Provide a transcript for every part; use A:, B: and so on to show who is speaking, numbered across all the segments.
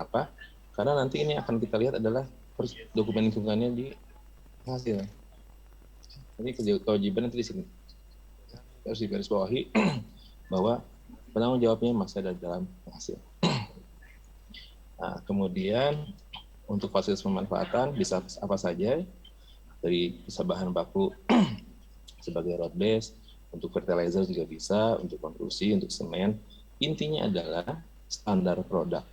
A: Kenapa? Karena nanti ini akan kita lihat adalah dokumen lingkungannya di hasil. Ini kewajiban nanti di sini harus digarisbawahi bahwa penanggung jawabnya masih ada dalam hasil. Nah, kemudian untuk fasilitas pemanfaatan bisa apa saja, bisa bahan baku sebagai road base, untuk fertilizer juga bisa, untuk konstruksi, untuk semen. Intinya adalah standar produk,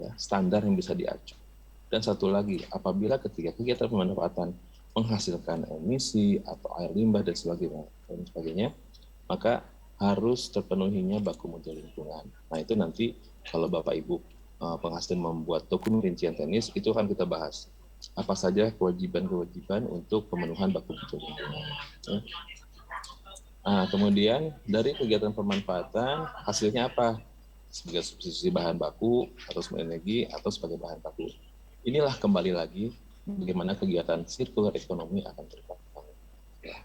A: ya, standar yang bisa diacu. Dan satu lagi, apabila ketika kegiatan pemanfaatan menghasilkan emisi atau air limbah dan sebagainya, maka harus terpenuhinya baku mutu lingkungan. Nah itu nanti kalau Bapak Ibu penghasil membuat dokumen rincian teknis, itu akan kita bahas apa saja kewajiban-kewajiban untuk pemenuhan baku mutu lingkungan. Ya. Nah, kemudian dari kegiatan pemanfaatan hasilnya apa? Sebagai substitusi bahan baku atau sumber energi atau sebagai bahan baku. Inilah kembali lagi bagaimana kegiatan sirkular ekonomi akan terbangun. Ya.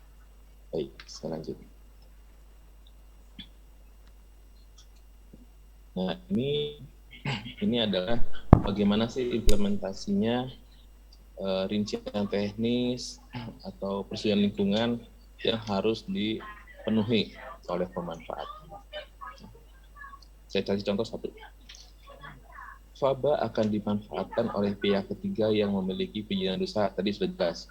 A: Baik, saya lanjut. Nah, ini adalah bagaimana sih implementasinya rincian teknis atau persetujuan lingkungan yang harus dipenuhi oleh pemanfaat. Saya kasih contoh satu. Faba akan dimanfaatkan oleh pihak ketiga yang memiliki perizinan usaha, tadi sudah jelas.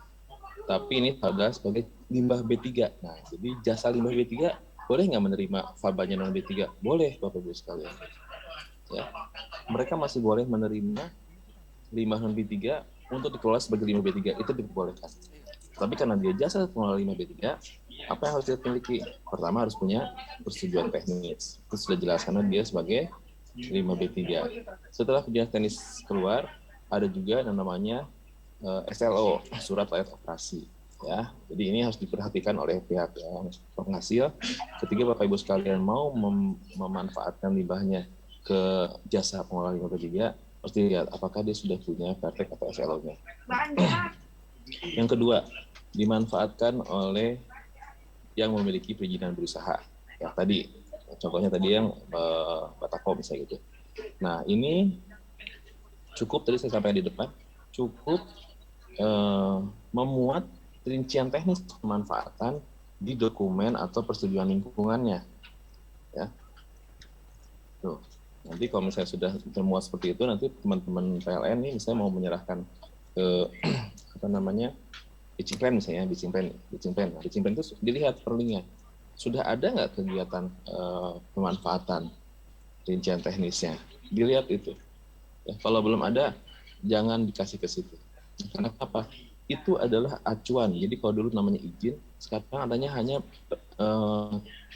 A: Tapi ini adalah sebagai limbah B3. Nah, jadi jasa limbah B3 boleh nggak menerima fabanya non B3? Boleh, Bapak Ibu sekalian. Ya. Mereka masih boleh menerima limbah non B3 untuk dikelola sebagai limbah B3, itu diperbolehkan. Tapi karena dia jasa pengelola limbah B3, apa yang harus dia miliki? Pertama harus punya persetujuan teknis. Itu sudah jelas karena dia sebagai limbah B3. Setelah persetujuan teknis keluar, ada juga yang namanya SLO, surat layak operasi. Ya, jadi ini harus diperhatikan oleh pihak penghasil. Ketika Bapak Ibu sekalian mau memanfaatkan limbahnya ke jasa pengelola limbah B3, harus dilihat apakah dia sudah punya Pertek atau SLO-nya. Yang kedua, dimanfaatkan oleh yang memiliki perizinan berusaha. Ya tadi, contohnya tadi yang Batako misalnya gitu. Nah ini cukup tadi saya sampaikan di depan, cukup memuat rincian teknis pemanfaatan di dokumen atau persetujuan lingkungannya. Ya. Tuh. Nanti kalau misalnya sudah termuat seperti itu, nanti teman-teman PLN ini misalnya mau menyerahkan ke apa namanya pitching plan misalnya, pitching plan. Nah, pitching plan itu dilihat perlinknya. Sudah ada nggak kegiatan pemanfaatan rincian teknisnya? Dilihat itu. Ya, kalau belum ada, jangan dikasih ke situ. Karena apa? Itu adalah acuan. Jadi kalau dulu namanya izin, sekarang adanya hanya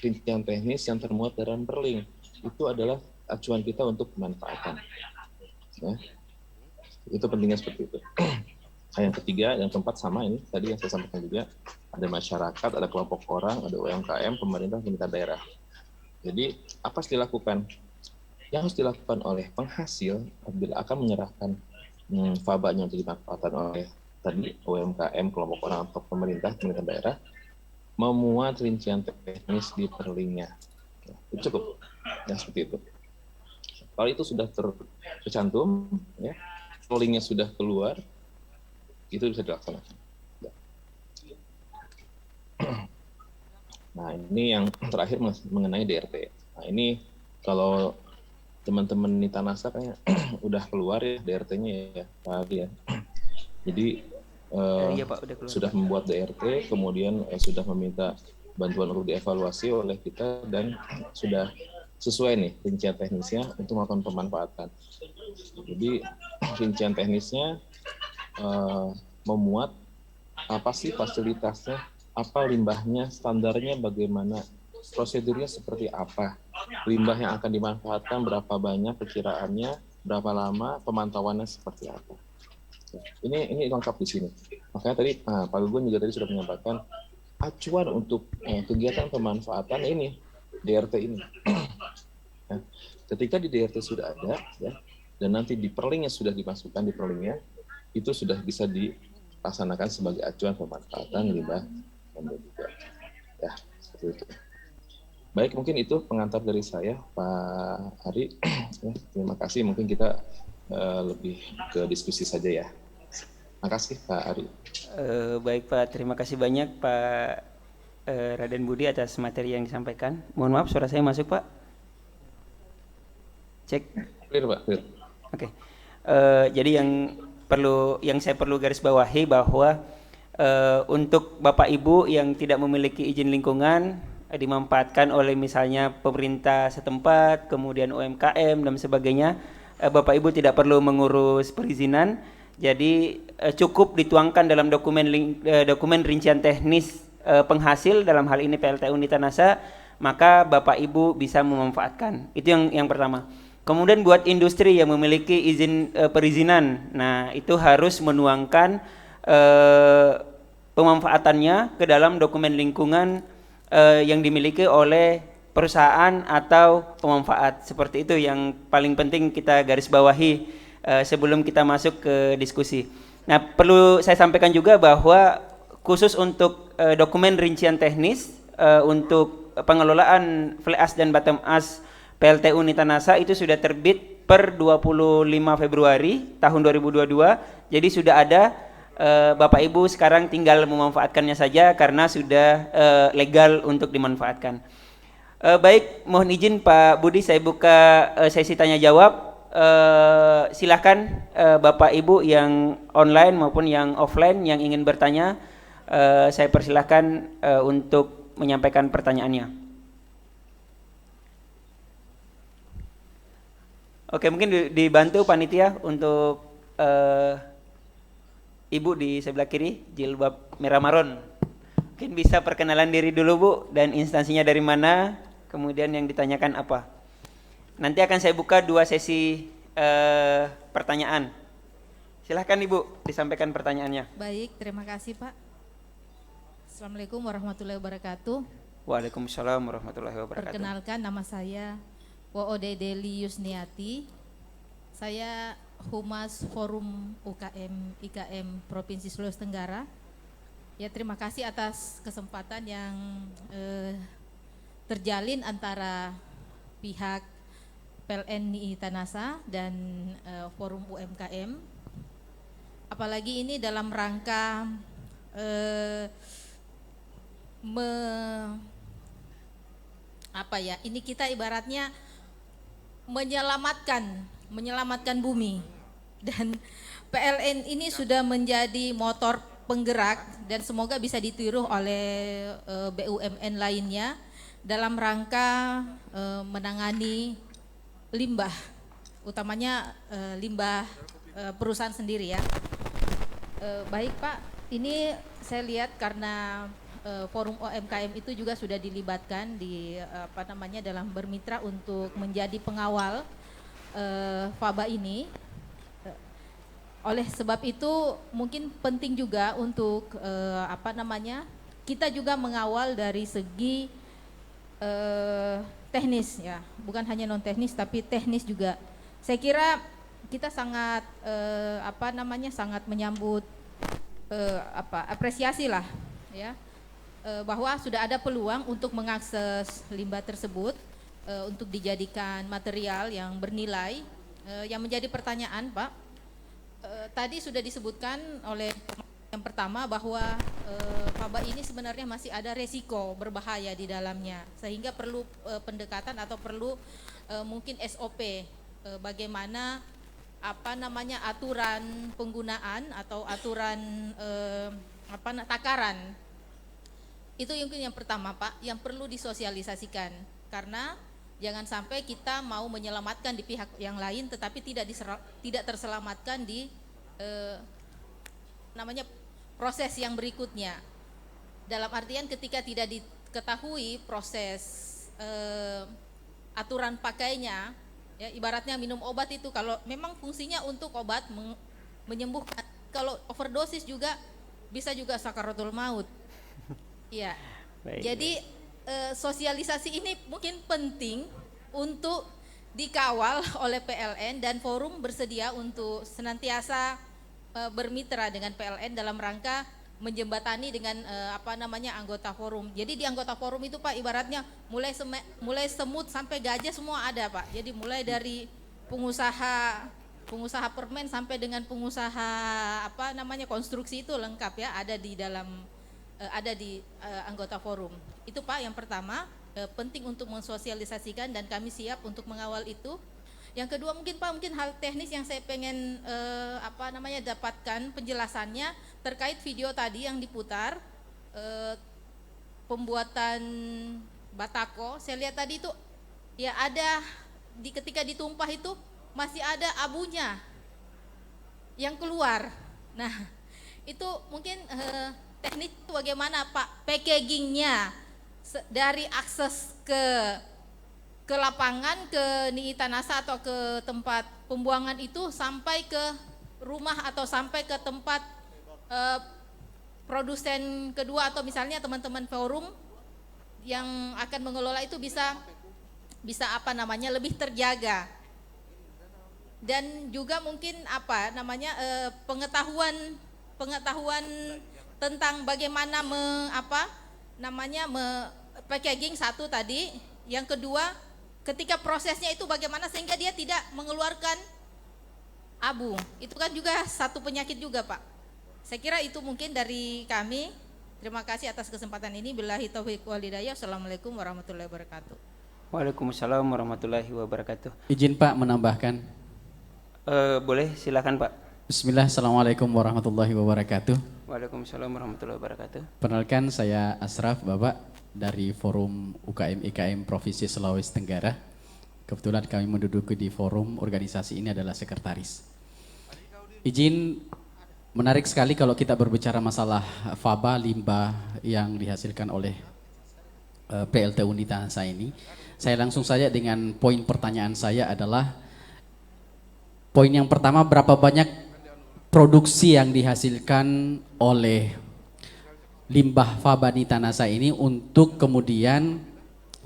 A: rincian teknis yang termuat dalam perlink. Itu adalah acuan kita untuk pemanfaatan. Ya. Itu pentingnya seperti itu. Yang ketiga, yang keempat sama ini tadi yang saya sampaikan juga, ada masyarakat, ada kelompok orang, ada UMKM, pemerintah daerah. Jadi apa harus dilakukan? Yang harus dilakukan oleh penghasil apabila akan menyerahkan fabanya untuk dimanfaatkan oleh tadi UMKM, kelompok orang atau pemerintah daerah, memuat rincian teknis di perlinknya. Itu cukup, ya seperti itu. Kalau itu sudah tercantum, ya, perlinknya sudah keluar, itu bisa dilaksanakan. Nah ini yang terakhir mengenai DRT. Nah ini kalau teman-teman Nita Nasa kayaknya udah keluar ya DRT-nya ya tadi ya. Jadi
B: Iya Pak, udah keluar,
A: sudah
B: Pak.
A: membuat DRT, kemudian sudah meminta bantuan untuk dievaluasi oleh kita dan sudah sesuai nih rincian teknisnya untuk melakukan pemanfaatan. Jadi rincian teknisnya memuat apa sih fasilitasnya, apa limbahnya, standarnya bagaimana, prosedurnya seperti apa, limbah yang akan dimanfaatkan berapa banyak perkiraannya, berapa lama, pemantauannya seperti apa. Ini lengkap di sini. Makanya tadi Pak Gugun juga tadi sudah menyampaikan acuan untuk kegiatan pemanfaatan ini DRT ini. Ya, ketika di DRT sudah ada, ya, dan nanti di perlinknya sudah dimasukkan di perlinknya, itu sudah bisa dilaksanakan sebagai acuan pemanfaatan limbah M2. Ya, seperti itu. Baik, mungkin itu pengantar dari saya, Pak Ari. Ya, terima kasih. Mungkin kita lebih ke diskusi saja ya. Makasih Pak Ari.
B: Baik Pak, terima kasih banyak Pak Raden Budi atas materi yang disampaikan. Mohon maaf suara saya masuk Pak. Cek.
A: Clear Pak, clear.
B: Oke. Jadi yang saya perlu garis bawahi bahwa untuk Bapak Ibu yang tidak memiliki izin lingkungan dimanfaatkan oleh misalnya pemerintah setempat, kemudian UMKM dan sebagainya, Bapak Ibu tidak perlu mengurus perizinan. Jadi cukup dituangkan dalam dokumen rincian teknis penghasil, dalam hal ini PLTU Nitanasa, maka Bapak Ibu bisa memanfaatkan. Itu yang pertama. Kemudian buat industri yang memiliki izin perizinan, nah itu harus menuangkan pemanfaatannya ke dalam dokumen lingkungan yang dimiliki oleh perusahaan atau pemanfaat. Seperti itu yang paling penting kita garis bawahi sebelum kita masuk ke diskusi. Nah, perlu saya sampaikan juga bahwa khusus untuk dokumen rincian teknis untuk pengelolaan fly ash dan bottom ash PLTU Nitanasa itu sudah terbit per 25 Februari tahun 2022. Jadi sudah ada, Bapak Ibu sekarang tinggal memanfaatkannya saja karena sudah legal untuk dimanfaatkan. Baik, mohon izin Pak Budi, saya buka sesi tanya jawab. Silakan Bapak Ibu yang online maupun yang offline yang ingin bertanya, saya persilahkan untuk menyampaikan pertanyaannya. Oke, mungkin dibantu panitia untuk Ibu di sebelah kiri, jilbab merah maron. Mungkin bisa perkenalan diri dulu Bu, dan instansinya dari mana, kemudian yang ditanyakan apa. Nanti akan saya buka 2 sesi pertanyaan. Silahkan Ibu, disampaikan pertanyaannya.
C: Baik, terima kasih Pak. Assalamualaikum warahmatullahi wabarakatuh.
B: Waalaikumsalam warahmatullahi wabarakatuh.
C: Perkenalkan, nama saya Woode Deli Yusniati. Saya Humas Forum UKM IKM Provinsi Sulawesi Tenggara. Ya, terima kasih atas kesempatan yang terjalin antara pihak PLN Nitanasa dan Forum UMKM. Apalagi ini dalam rangka ini kita ibaratnya menyelamatkan bumi, dan PLN ini sudah menjadi motor penggerak dan semoga bisa ditiru oleh BUMN lainnya dalam rangka menangani limbah, utamanya limbah perusahaan sendiri ya. Baik Pak, ini saya lihat karena Forum UMKM itu juga sudah dilibatkan di dalam bermitra untuk menjadi pengawal FABA ini. Oleh sebab itu mungkin penting juga untuk kita juga mengawal dari segi teknis ya, bukan hanya non teknis tapi teknis juga. Saya kira kita sangat sangat menyambut apresiasi lah ya, bahwa sudah ada peluang untuk mengakses limbah tersebut untuk dijadikan material yang bernilai. Yang menjadi pertanyaan Pak, tadi sudah disebutkan oleh yang pertama bahwa FABA ini sebenarnya masih ada resiko berbahaya di dalamnya, sehingga perlu pendekatan atau perlu mungkin SOP bagaimana aturan penggunaan atau aturan takaran. Itu mungkin yang pertama Pak, yang perlu disosialisasikan, karena jangan sampai kita mau menyelamatkan di pihak yang lain tetapi tidak terselamatkan di proses yang berikutnya. Dalam artian ketika tidak diketahui proses aturan pakainya, ya ibaratnya minum obat itu kalau memang fungsinya untuk obat menyembuhkan, kalau overdosis juga bisa juga sakaratul maut. Ya. Jadi sosialisasi ini mungkin penting untuk dikawal oleh PLN, dan forum bersedia untuk senantiasa bermitra dengan PLN dalam rangka menjembatani dengan anggota forum. Jadi di anggota forum itu Pak ibaratnya mulai semut sampai gajah semua ada Pak. Jadi mulai dari pengusaha pengusaha permen sampai dengan pengusaha apa namanya konstruksi itu lengkap ya, ada di dalam anggota forum. Itu Pak yang pertama, penting untuk mensosialisasikan dan kami siap untuk mengawal itu. Yang kedua mungkin Pak, mungkin hal teknis yang saya pengen dapatkan penjelasannya terkait video tadi yang diputar, pembuatan batako. Saya lihat tadi itu ya ada ketika ditumpah itu masih ada abunya yang keluar. Nah itu mungkin teknis itu bagaimana Pak packagingnya dari akses ke lapangan, ke Nii Tanasa atau ke tempat pembuangan itu sampai ke rumah atau sampai ke tempat produsen kedua atau misalnya teman-teman forum yang akan mengelola itu bisa lebih terjaga. Dan juga mungkin pengetahuan tentang bagaimana packaging satu tadi, yang kedua ketika prosesnya itu bagaimana sehingga dia tidak mengeluarkan abu. Itu kan juga satu penyakit juga Pak. Saya kira itu mungkin dari kami. Terima kasih atas kesempatan ini. Billahi taufiq wal hidayah. Assalamualaikum warahmatullahi wabarakatuh.
B: Waalaikumsalam warahmatullahi wabarakatuh.
D: Izin Pak menambahkan.
B: Boleh, silakan Pak.
D: Bismillah, Assalamualaikum warahmatullahi wabarakatuh.
B: Waalaikumsalam warahmatullahi wabarakatuh.
D: Perkenalkan, saya Asraf Bapak dari Forum UKM IKM Provinsi Sulawesi Tenggara. Kebetulan kami menduduki di forum organisasi ini adalah sekretaris. Izin, menarik sekali kalau kita berbicara masalah faba, limbah yang dihasilkan oleh PLTU Nii Tanasa ini. Saya langsung saja dengan poin pertanyaan saya adalah, poin yang pertama, berapa banyak produksi yang dihasilkan oleh limbah faba Nii Tanasa ini untuk kemudian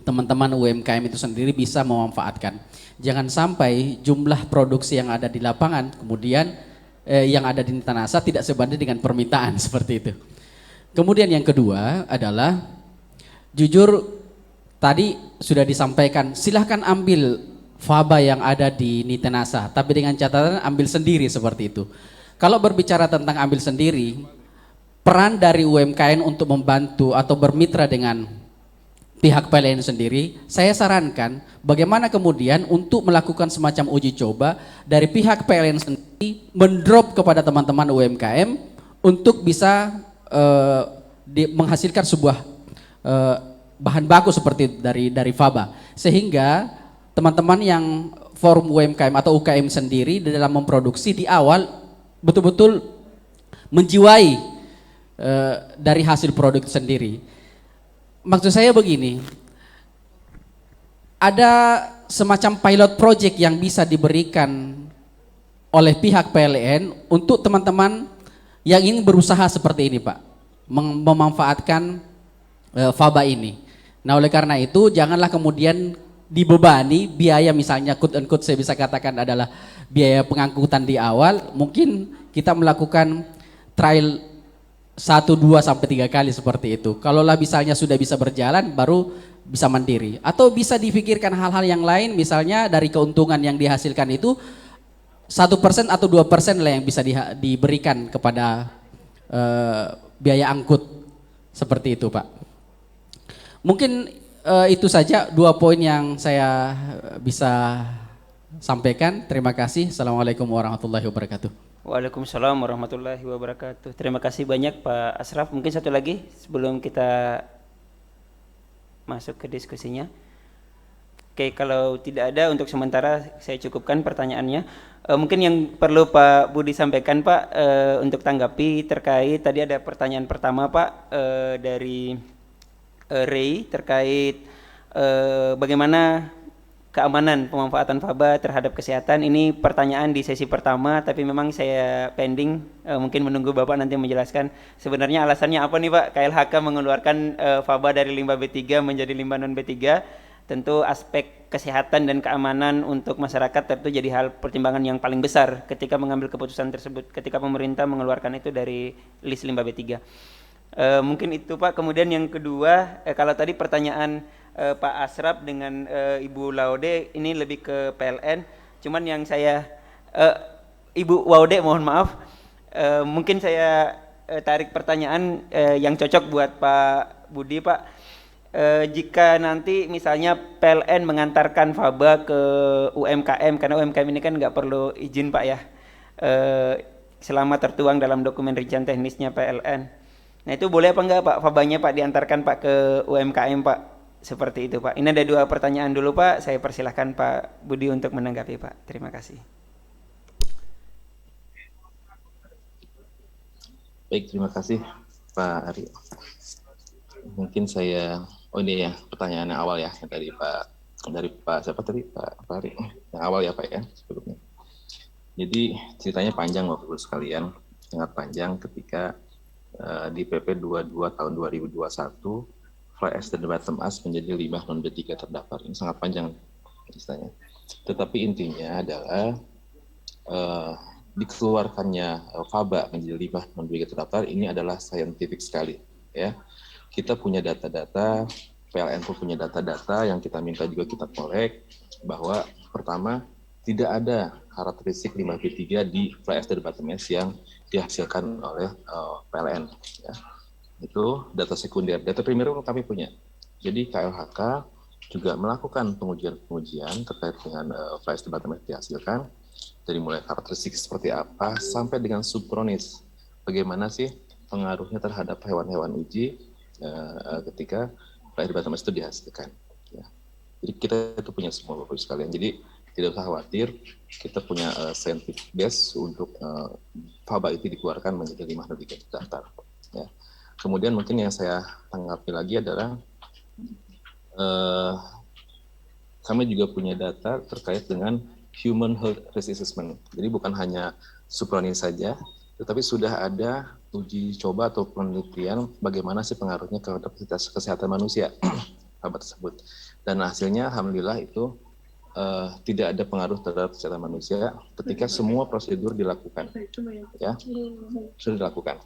D: teman-teman UMKM itu sendiri bisa memanfaatkan. Jangan sampai jumlah produksi yang ada di lapangan kemudian yang ada di Nii Tanasa tidak sebanding dengan permintaan seperti itu. Kemudian yang kedua adalah, jujur tadi sudah disampaikan, silahkan ambil faba yang ada di Nii Tanasa, tapi dengan catatan ambil sendiri seperti itu. Kalau berbicara tentang ambil sendiri, peran dari UMKM untuk membantu atau bermitra dengan pihak PLN sendiri, saya sarankan bagaimana kemudian untuk melakukan semacam uji coba dari pihak PLN sendiri, mendrop kepada teman-teman UMKM untuk bisa menghasilkan sebuah bahan baku seperti dari faba, sehingga teman-teman yang forum UMKM atau UKM sendiri di dalam memproduksi di awal betul-betul menjiwai dari hasil produk sendiri. Maksud saya begini, ada semacam pilot project yang bisa diberikan oleh pihak PLN untuk teman-teman yang ingin berusaha seperti ini Pak, memanfaatkan faba ini. Nah oleh karena itu janganlah kemudian dibebani biaya, misalnya quote and quote saya bisa katakan adalah biaya pengangkutan di awal. Mungkin kita melakukan trial 1, 2 sampai 3 kali seperti itu. Kalaulah misalnya sudah bisa berjalan baru bisa mandiri. Atau bisa difikirkan hal-hal yang lain, misalnya dari keuntungan yang dihasilkan itu 1% atau 2% lah yang bisa diberikan kepada biaya angkut seperti itu Pak. Mungkin itu saja 2 poin yang saya bisa sampaikan. Terima kasih. Assalamualaikum warahmatullahi wabarakatuh.
B: Waalaikumsalam warahmatullahi wabarakatuh. Terima kasih banyak Pak Asraf. Mungkin satu lagi sebelum kita masuk ke diskusinya. Oke, kalau tidak ada untuk sementara saya cukupkan pertanyaannya. Mungkin yang perlu Pak Budi sampaikan Pak untuk tanggapi terkait tadi ada pertanyaan pertama Pak dari Ray terkait bagaimana keamanan pemanfaatan faba terhadap kesehatan. Ini pertanyaan di sesi pertama, tapi memang saya pending, mungkin menunggu Bapak nanti menjelaskan sebenarnya alasannya apa nih Pak KLHK mengeluarkan faba dari limbah B3 menjadi limbah non B3. Tentu aspek kesehatan dan keamanan untuk masyarakat tentu jadi hal pertimbangan yang paling besar ketika mengambil keputusan tersebut, ketika pemerintah mengeluarkan itu dari list limbah B3. Mungkin itu Pak. Kemudian yang kedua, kalau tadi pertanyaan Pak Asraf dengan Ibu Laude ini lebih ke PLN, cuman yang saya Eh, Ibu Waude, mohon maaf, mungkin saya tarik pertanyaan yang cocok buat Pak Budi, Pak. Jika nanti misalnya PLN mengantarkan faba ke UMKM, karena UMKM ini kan nggak perlu izin Pak ya, selama tertuang dalam dokumen rincian teknisnya PLN. Nah itu boleh apa enggak Pak, fabanya Pak diantarkan Pak ke UMKM Pak, seperti itu Pak. Ini ada 2 pertanyaan dulu Pak, saya persilahkan Pak Budi untuk menanggapi Pak. Terima kasih.
A: Baik, terima kasih Pak Ari. Mungkin saya, ini ya pertanyaan yang awal ya, yang dari Pak siapa tadi, Pak Ari, yang awal ya Pak ya sebelumnya. Jadi ceritanya panjang Bapak Ibu sekalian, sangat panjang ketika di PP 22 tahun 2021 fly ash dan bottom ash menjadi limbah non B3 terdaftar. Ini sangat panjang ceritanya. Tetapi intinya adalah dikeluarkannya faba menjadi limbah non B3 terdaftar ini adalah saintifik sekali ya. Kita punya data-data, PLN pun punya data-data yang kita minta juga kita korek bahwa pertama tidak ada karakteristik limbah B3 di fly ash dan bottom ash yang dihasilkan oleh PLN ya. Itu data sekunder, data primer kami punya. Jadi KLHK juga melakukan pengujian terkait dengan fly ash dan bottom ash dihasilkan dari mulai karakteristik seperti apa sampai dengan subkronis. Bagaimana sih pengaruhnya terhadap hewan-hewan uji ketika fly ash dan bottom ash itu dihasilkan ya. Jadi kita itu punya semua Bapak Ibu sekalian. Jadi tidak usah khawatir, kita punya scientific base untuk faba itu dikeluarkan menjadi limbah non B3 terdaftar. Ya. Kemudian mungkin yang saya tanggapi lagi adalah kami juga punya data terkait dengan human health risk assessment. Jadi bukan hanya subkronis saja, tetapi sudah ada uji coba atau penelitian bagaimana sih pengaruhnya terhadap kesehatan manusia faba tersebut. Dan hasilnya alhamdulillah itu tidak ada pengaruh terhadap kesehatan manusia ketika semua prosedur dilakukan, ya sudah dilakukan.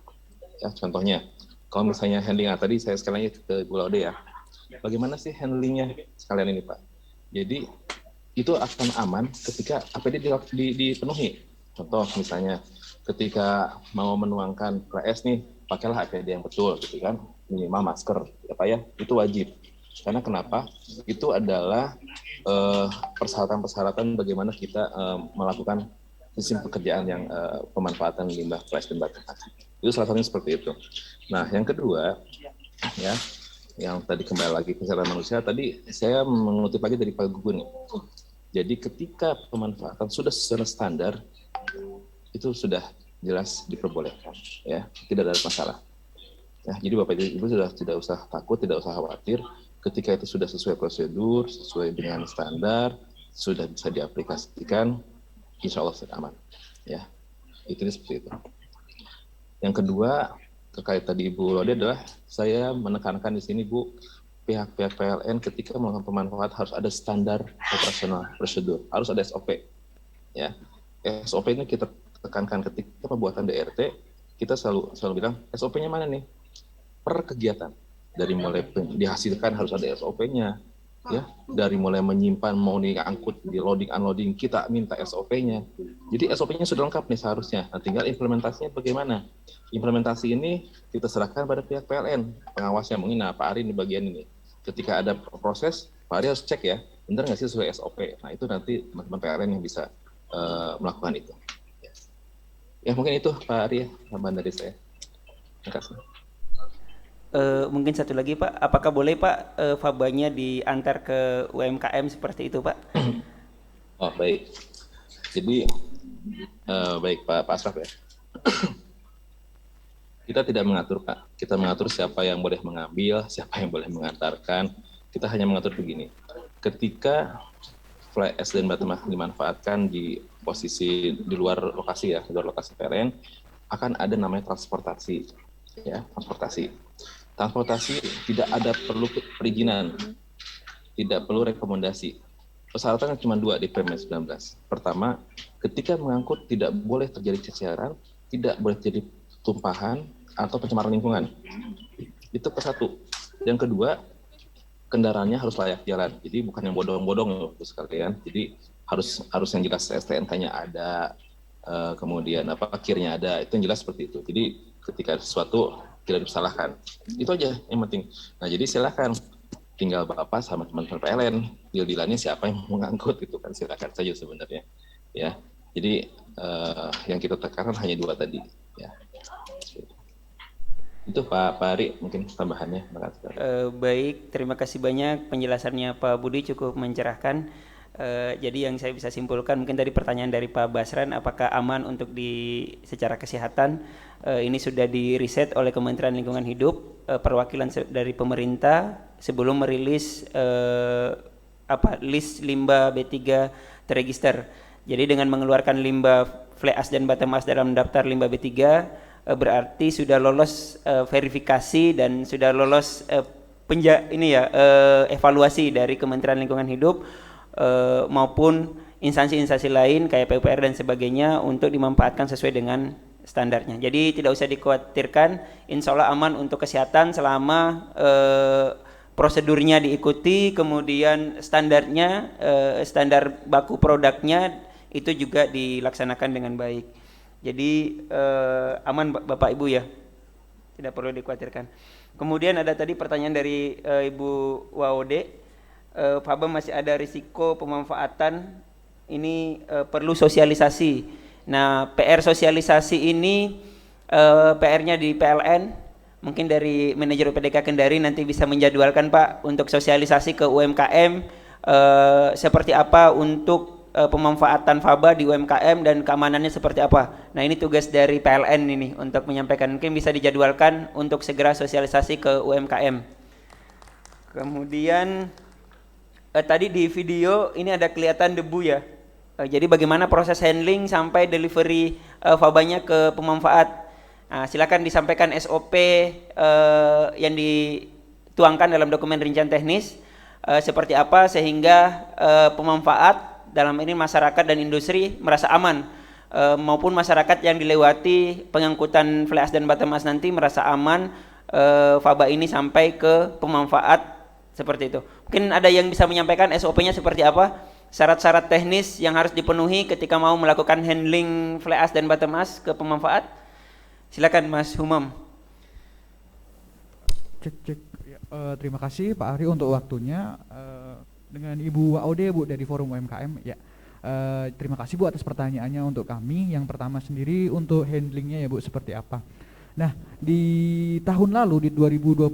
A: Ya contohnya, kalau misalnya handling tadi saya sekalian ke Bu Laude ya, bagaimana sih handlingnya sekalian ini Pak? Jadi itu akan aman ketika APD dipenuhi. Contoh misalnya ketika mau menuangkan PS nih, pakailah APD yang betul, gitu kan, minimal masker, ya Pak ya, itu wajib. Karena kenapa? Itu adalah persyaratan-persyaratan bagaimana kita melakukan sistem pekerjaan yang pemanfaatan limbah fly ash dan bottom ash. Itu salah satunya seperti itu. Nah, yang kedua, ya, yang tadi kembali lagi kesehatan manusia, tadi saya mengutip lagi dari Pak Gugun. Jadi ketika pemanfaatan sudah sesuai standar, itu sudah jelas diperbolehkan, ya, tidak ada masalah. Ya, jadi Bapak Ibu sudah tidak usah takut, tidak usah khawatir. Ketika itu sudah sesuai prosedur, sesuai dengan standar, sudah bisa diaplikasikan, insya Allah sudah aman. Ya, itu seperti itu. Yang kedua, terkait tadi Ibu Lode adalah saya menekankan di sini Bu, pihak-pihak PLN ketika melakukan pemanfaat harus ada standar operasional prosedur, harus ada SOP. Ya, SOP ini kita tekankan ketika pembuatan DRT, kita selalu bilang SOP-nya mana nih? Per kegiatan. Dari mulai dihasilkan harus ada SOP-nya, ya. Dari mulai menyimpan, mau diangkut, di loading unloading, kita minta SOP-nya. Jadi SOP-nya sudah lengkap nih seharusnya. Nah, tinggal implementasinya bagaimana? Implementasi ini kita serahkan pada pihak PLN, pengawasnya mungkin. Nah, Pak Ari ini bagian ini. Ketika ada proses, Pak Ari harus cek ya, benar nggak sih sesuai SOP. Nah, itu nanti teman-teman PLN yang bisa melakukan itu. Ya mungkin itu Pak Ari, tambahan dari saya. Terima kasih.
B: Mungkin satu lagi Pak, apakah boleh Pak fabanya diantar ke UMKM seperti itu Pak?
A: Oh baik, jadi baik Pak Asraf ya. Kita tidak mengatur Pak, kita mengatur siapa yang boleh mengambil, siapa yang boleh mengantarkan. Kita hanya mengatur begini, ketika fly ash dan bottom ash dimanfaatkan di posisi di luar lokasi ya, di luar lokasi PLN, akan ada namanya transportasi, ya transportasi. Transportasi tidak ada perlu perizinan, tidak perlu rekomendasi. Persyaratannya cuma 2 di Permen 19. Pertama, ketika mengangkut tidak boleh terjadi ceceran, tidak boleh terjadi tumpahan atau pencemaran lingkungan. Itu persatu. Yang kedua, kendaraannya harus layak jalan. Jadi bukan yang bodong-bodong sekalian. Jadi harus yang jelas STNK-nya ada, kemudian kirnya ada, itu yang jelas seperti itu. Jadi ketika sesuatu tidak disalahkan, itu aja yang penting. Nah jadi silakan, tinggal Bapak sama teman-teman PLN, deal-dealannya siapa yang mau ngangkut itu kan, silakan saja sebenarnya. Ya, jadi yang kita tekankan hanya 2 tadi. Ya. Itu Pak Ari mungkin tambahannya.
B: Baik, terima kasih banyak penjelasannya Pak Budi, cukup mencerahkan. Jadi yang saya bisa simpulkan mungkin tadi pertanyaan dari Pak Basran, apakah aman untuk secara kesehatan, ini sudah di riset oleh Kementerian Lingkungan Hidup, perwakilan dari pemerintah sebelum merilis list limbah B3 terregister. Jadi dengan mengeluarkan limbah fly ash dan bottom ash dalam daftar limbah B3, berarti sudah lolos verifikasi dan sudah lolos evaluasi dari Kementerian Lingkungan Hidup maupun instansi-instansi lain kayak PUPR dan sebagainya untuk dimanfaatkan sesuai dengan standarnya. Jadi tidak usah dikhawatirkan, insya Allah aman untuk kesehatan selama prosedurnya diikuti, kemudian standarnya, standar baku produknya itu juga dilaksanakan dengan baik. Jadi aman Bapak Ibu ya, tidak perlu dikhawatirkan. Kemudian ada tadi pertanyaan dari Ibu Waude, Faba masih ada risiko pemanfaatan, ini perlu sosialisasi. Nah PR sosialisasi ini PR-nya di PLN, mungkin dari manajer UPDK Kendari nanti bisa menjadwalkan Pak untuk sosialisasi ke UMKM seperti apa untuk pemanfaatan Faba di UMKM dan keamanannya seperti apa. Nah ini tugas dari PLN ini untuk menyampaikan, mungkin bisa dijadwalkan untuk segera sosialisasi ke UMKM. Kemudian tadi di video ini ada kelihatan debu ya, jadi bagaimana proses handling sampai delivery Fabanya ke pemanfaat. Nah, silakan disampaikan SOP yang dituangkan dalam dokumen rincian teknis seperti apa sehingga pemanfaat dalam ini masyarakat dan industri merasa aman, maupun masyarakat yang dilewati pengangkutan fly ash dan bottom ash nanti merasa aman Faba ini sampai ke pemanfaat seperti itu. Mungkin ada yang bisa menyampaikan SOP-nya seperti apa, syarat-syarat teknis yang harus dipenuhi ketika mau melakukan handling fly ash dan bottom ash ke pemanfaat. Silakan Mas Humam.
E: Cek. Terima kasih Pak Ari untuk waktunya. Dengan Ibu Waude Bu dari Forum UMKM ya. Terima kasih Bu atas pertanyaannya untuk kami. Yang pertama sendiri untuk handlingnya ya Bu seperti apa. Nah di tahun lalu di 2021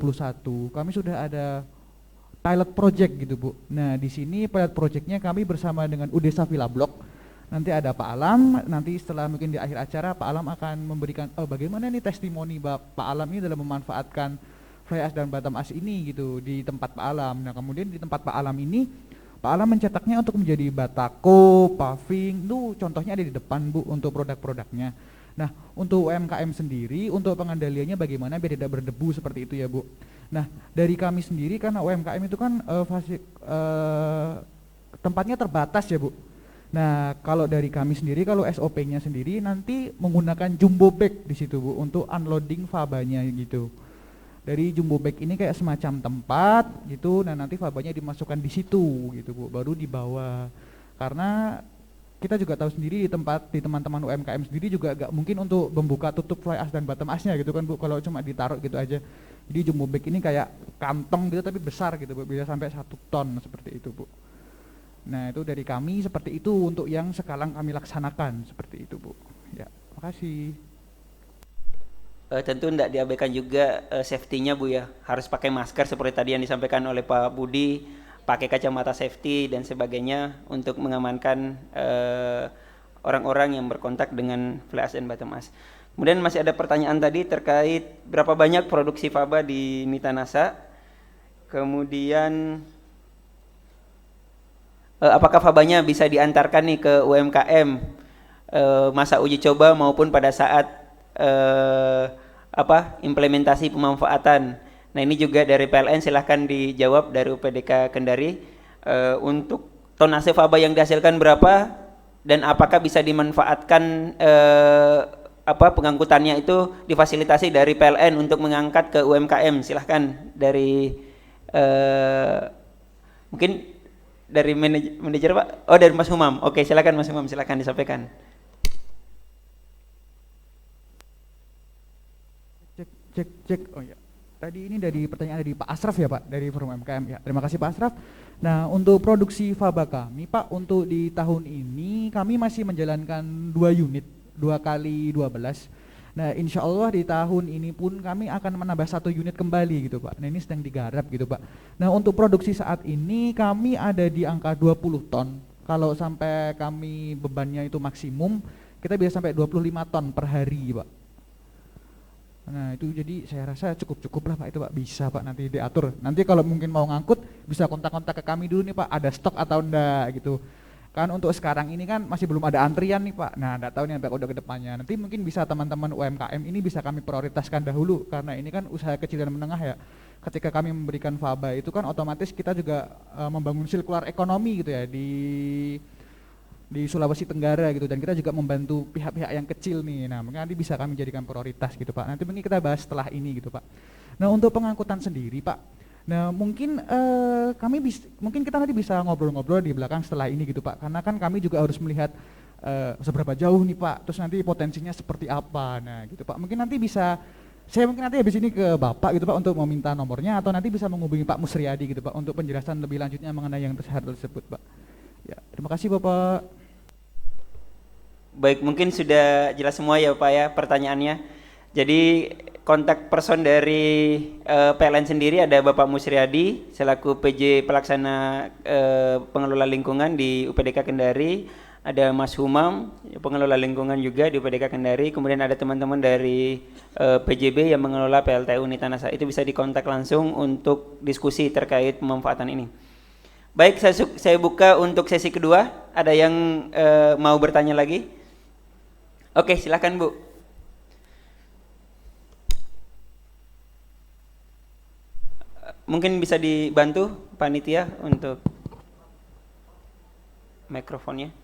E: kami sudah ada pilot project gitu Bu. Nah di sini pilot projectnya kami bersama dengan UDESA Villa Blok. Nanti ada Pak Alam, nanti setelah mungkin di akhir acara Pak Alam akan memberikan bagaimana nih testimoni Pak Alam ini dalam memanfaatkan fly ash dan bottom ash ini gitu di tempat Pak Alam. Nah kemudian di tempat Pak Alam ini Pak Alam mencetaknya untuk menjadi batako, paving, itu contohnya ada di depan Bu untuk produk-produknya. Nah untuk UMKM sendiri untuk pengendaliannya bagaimana biar tidak berdebu seperti itu ya Bu. Nah dari kami sendiri karena UMKM itu kan tempatnya terbatas ya Bu. Nah kalau dari kami sendiri kalau SOP-nya sendiri nanti menggunakan jumbo bag di situ Bu untuk unloading Fabanya gitu. Dari jumbo bag ini kayak semacam tempat gitu, nah nanti Fabanya dimasukkan di situ gitu Bu, baru dibawa. Karena kita juga tahu sendiri di teman-teman UMKM sendiri juga gak mungkin untuk membuka tutup fly ash dan bottom ash-nya gitu kan Bu, kalau cuma ditaruh gitu aja. Jadi jumbo bag ini kayak kantong gitu tapi besar gitu Bu, bisa sampai 1 ton seperti itu Bu. Nah itu dari kami seperti itu untuk yang sekarang kami laksanakan seperti itu Bu. Ya, makasih.
B: Tentu tidak diabaikan juga safety-nya Bu ya, harus pakai masker seperti tadi yang disampaikan oleh Pak Budi, pakai kacamata safety dan sebagainya untuk mengamankan orang-orang yang berkontak dengan fly ash dan bottom ash. Kemudian masih ada pertanyaan tadi terkait berapa banyak produksi Faba di Mitanasa, kemudian apakah Fabanya bisa diantarkan nih ke UMKM masa uji coba maupun pada saat implementasi pemanfaatan. Nah ini juga dari PLN silahkan dijawab dari UPDK Kendari, untuk tonase Faba yang dihasilkan berapa dan apakah bisa dimanfaatkan pengangkutannya itu difasilitasi dari PLN untuk mengangkat ke UMKM. Silahkan dari mungkin dari manajer Pak. Oh, dari Mas Humam. Oke, silakan Mas Humam, silakan disampaikan.
E: Cek. Oh ya. Tadi ini dari pertanyaan dari Pak Asraf ya Pak, dari Forum UMKM ya. Terima kasih Pak Asraf. Nah, untuk produksi faba kami Pak, untuk di tahun ini kami masih menjalankan 2 unit, 2 kali 12. Nah, insya Allah di tahun ini pun kami akan menambah 1 unit kembali gitu Pak. Nah, ini sedang digarap gitu Pak. Nah, untuk produksi saat ini kami ada di angka 20 ton. Kalau sampai kami bebannya itu maksimum, kita bisa sampai 25 ton per hari Pak. Nah itu jadi saya rasa cukup lah Pak, itu Pak, bisa Pak nanti diatur. Nanti kalau mungkin mau ngangkut bisa kontak-kontak ke kami dulu nih Pak, ada stok atau enggak gitu. Kan untuk sekarang ini kan masih belum ada antrian nih Pak. Nah enggak tahu nih Pak udah ke depannya. Nanti mungkin bisa teman-teman UMKM ini bisa kami prioritaskan dahulu karena ini kan usaha kecil dan menengah ya. Ketika kami memberikan faba itu kan otomatis kita juga membangun sirkular ekonomi gitu ya di Sulawesi Tenggara gitu, dan kita juga membantu pihak-pihak yang kecil nih. Nah mungkin nanti bisa kami jadikan prioritas gitu Pak, nanti mungkin kita bahas setelah ini gitu Pak. Nah untuk pengangkutan sendiri Pak, nah mungkin mungkin kita nanti bisa ngobrol-ngobrol di belakang setelah ini gitu Pak, karena kan kami juga harus melihat seberapa jauh nih Pak, terus nanti potensinya seperti apa. Nah gitu Pak, mungkin nanti bisa saya mungkin nanti habis ini ke Bapak gitu Pak untuk meminta nomornya, atau nanti bisa menghubungi Pak Musriyadi gitu Pak untuk penjelasan lebih lanjutnya mengenai yang tersebut Pak. Ya, terima kasih Bapak.
B: Baik, mungkin sudah jelas semua ya Pak ya pertanyaannya. Jadi kontak person dari PLN sendiri ada Bapak Musriyadi selaku PJ Pelaksana Pengelola Lingkungan di UPDK Kendari, ada Mas Humam pengelola lingkungan juga di UPDK Kendari, kemudian ada teman-teman dari PJB yang mengelola PLTU Nitanasa. Itu bisa dikontak langsung untuk diskusi terkait pemanfaatan ini. Baik, saya buka untuk sesi kedua. Ada yang mau bertanya lagi? Oke, silakan Bu. Mungkin bisa dibantu panitia untuk mikrofonnya.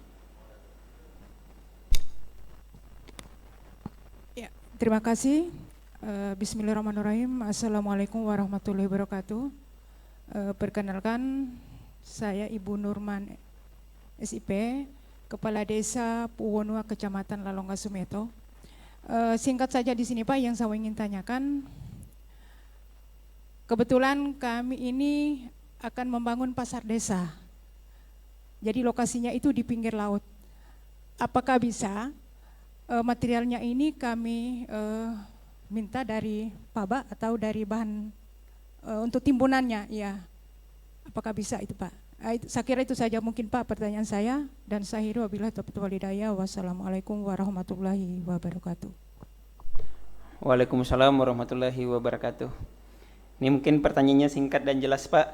F: Ya, terima kasih. Bismillahirrahmanirrahim. Assalamualaikum warahmatullahi wabarakatuh. Perkenalkan, saya Ibu Nurman SIP, Kepala Desa Puwonua, Kecamatan Lalongga Sumeto. Singkat saja di sini Pak, yang saya ingin tanyakan, kebetulan kami ini akan membangun pasar desa. Jadi lokasinya itu di pinggir laut. Apakah bisa materialnya ini kami minta dari Paba atau dari bahan untuk timbunannya? Ya, apakah bisa itu Pak? Saya kira itu saja mungkin Pak pertanyaan saya, dan saya hiru wabillahi taufiq wal hidayah. Wassalamualaikum warahmatullahi wabarakatuh.
B: Waalaikumsalam warahmatullahi wabarakatuh. Ini mungkin pertanyaannya singkat dan jelas Pak,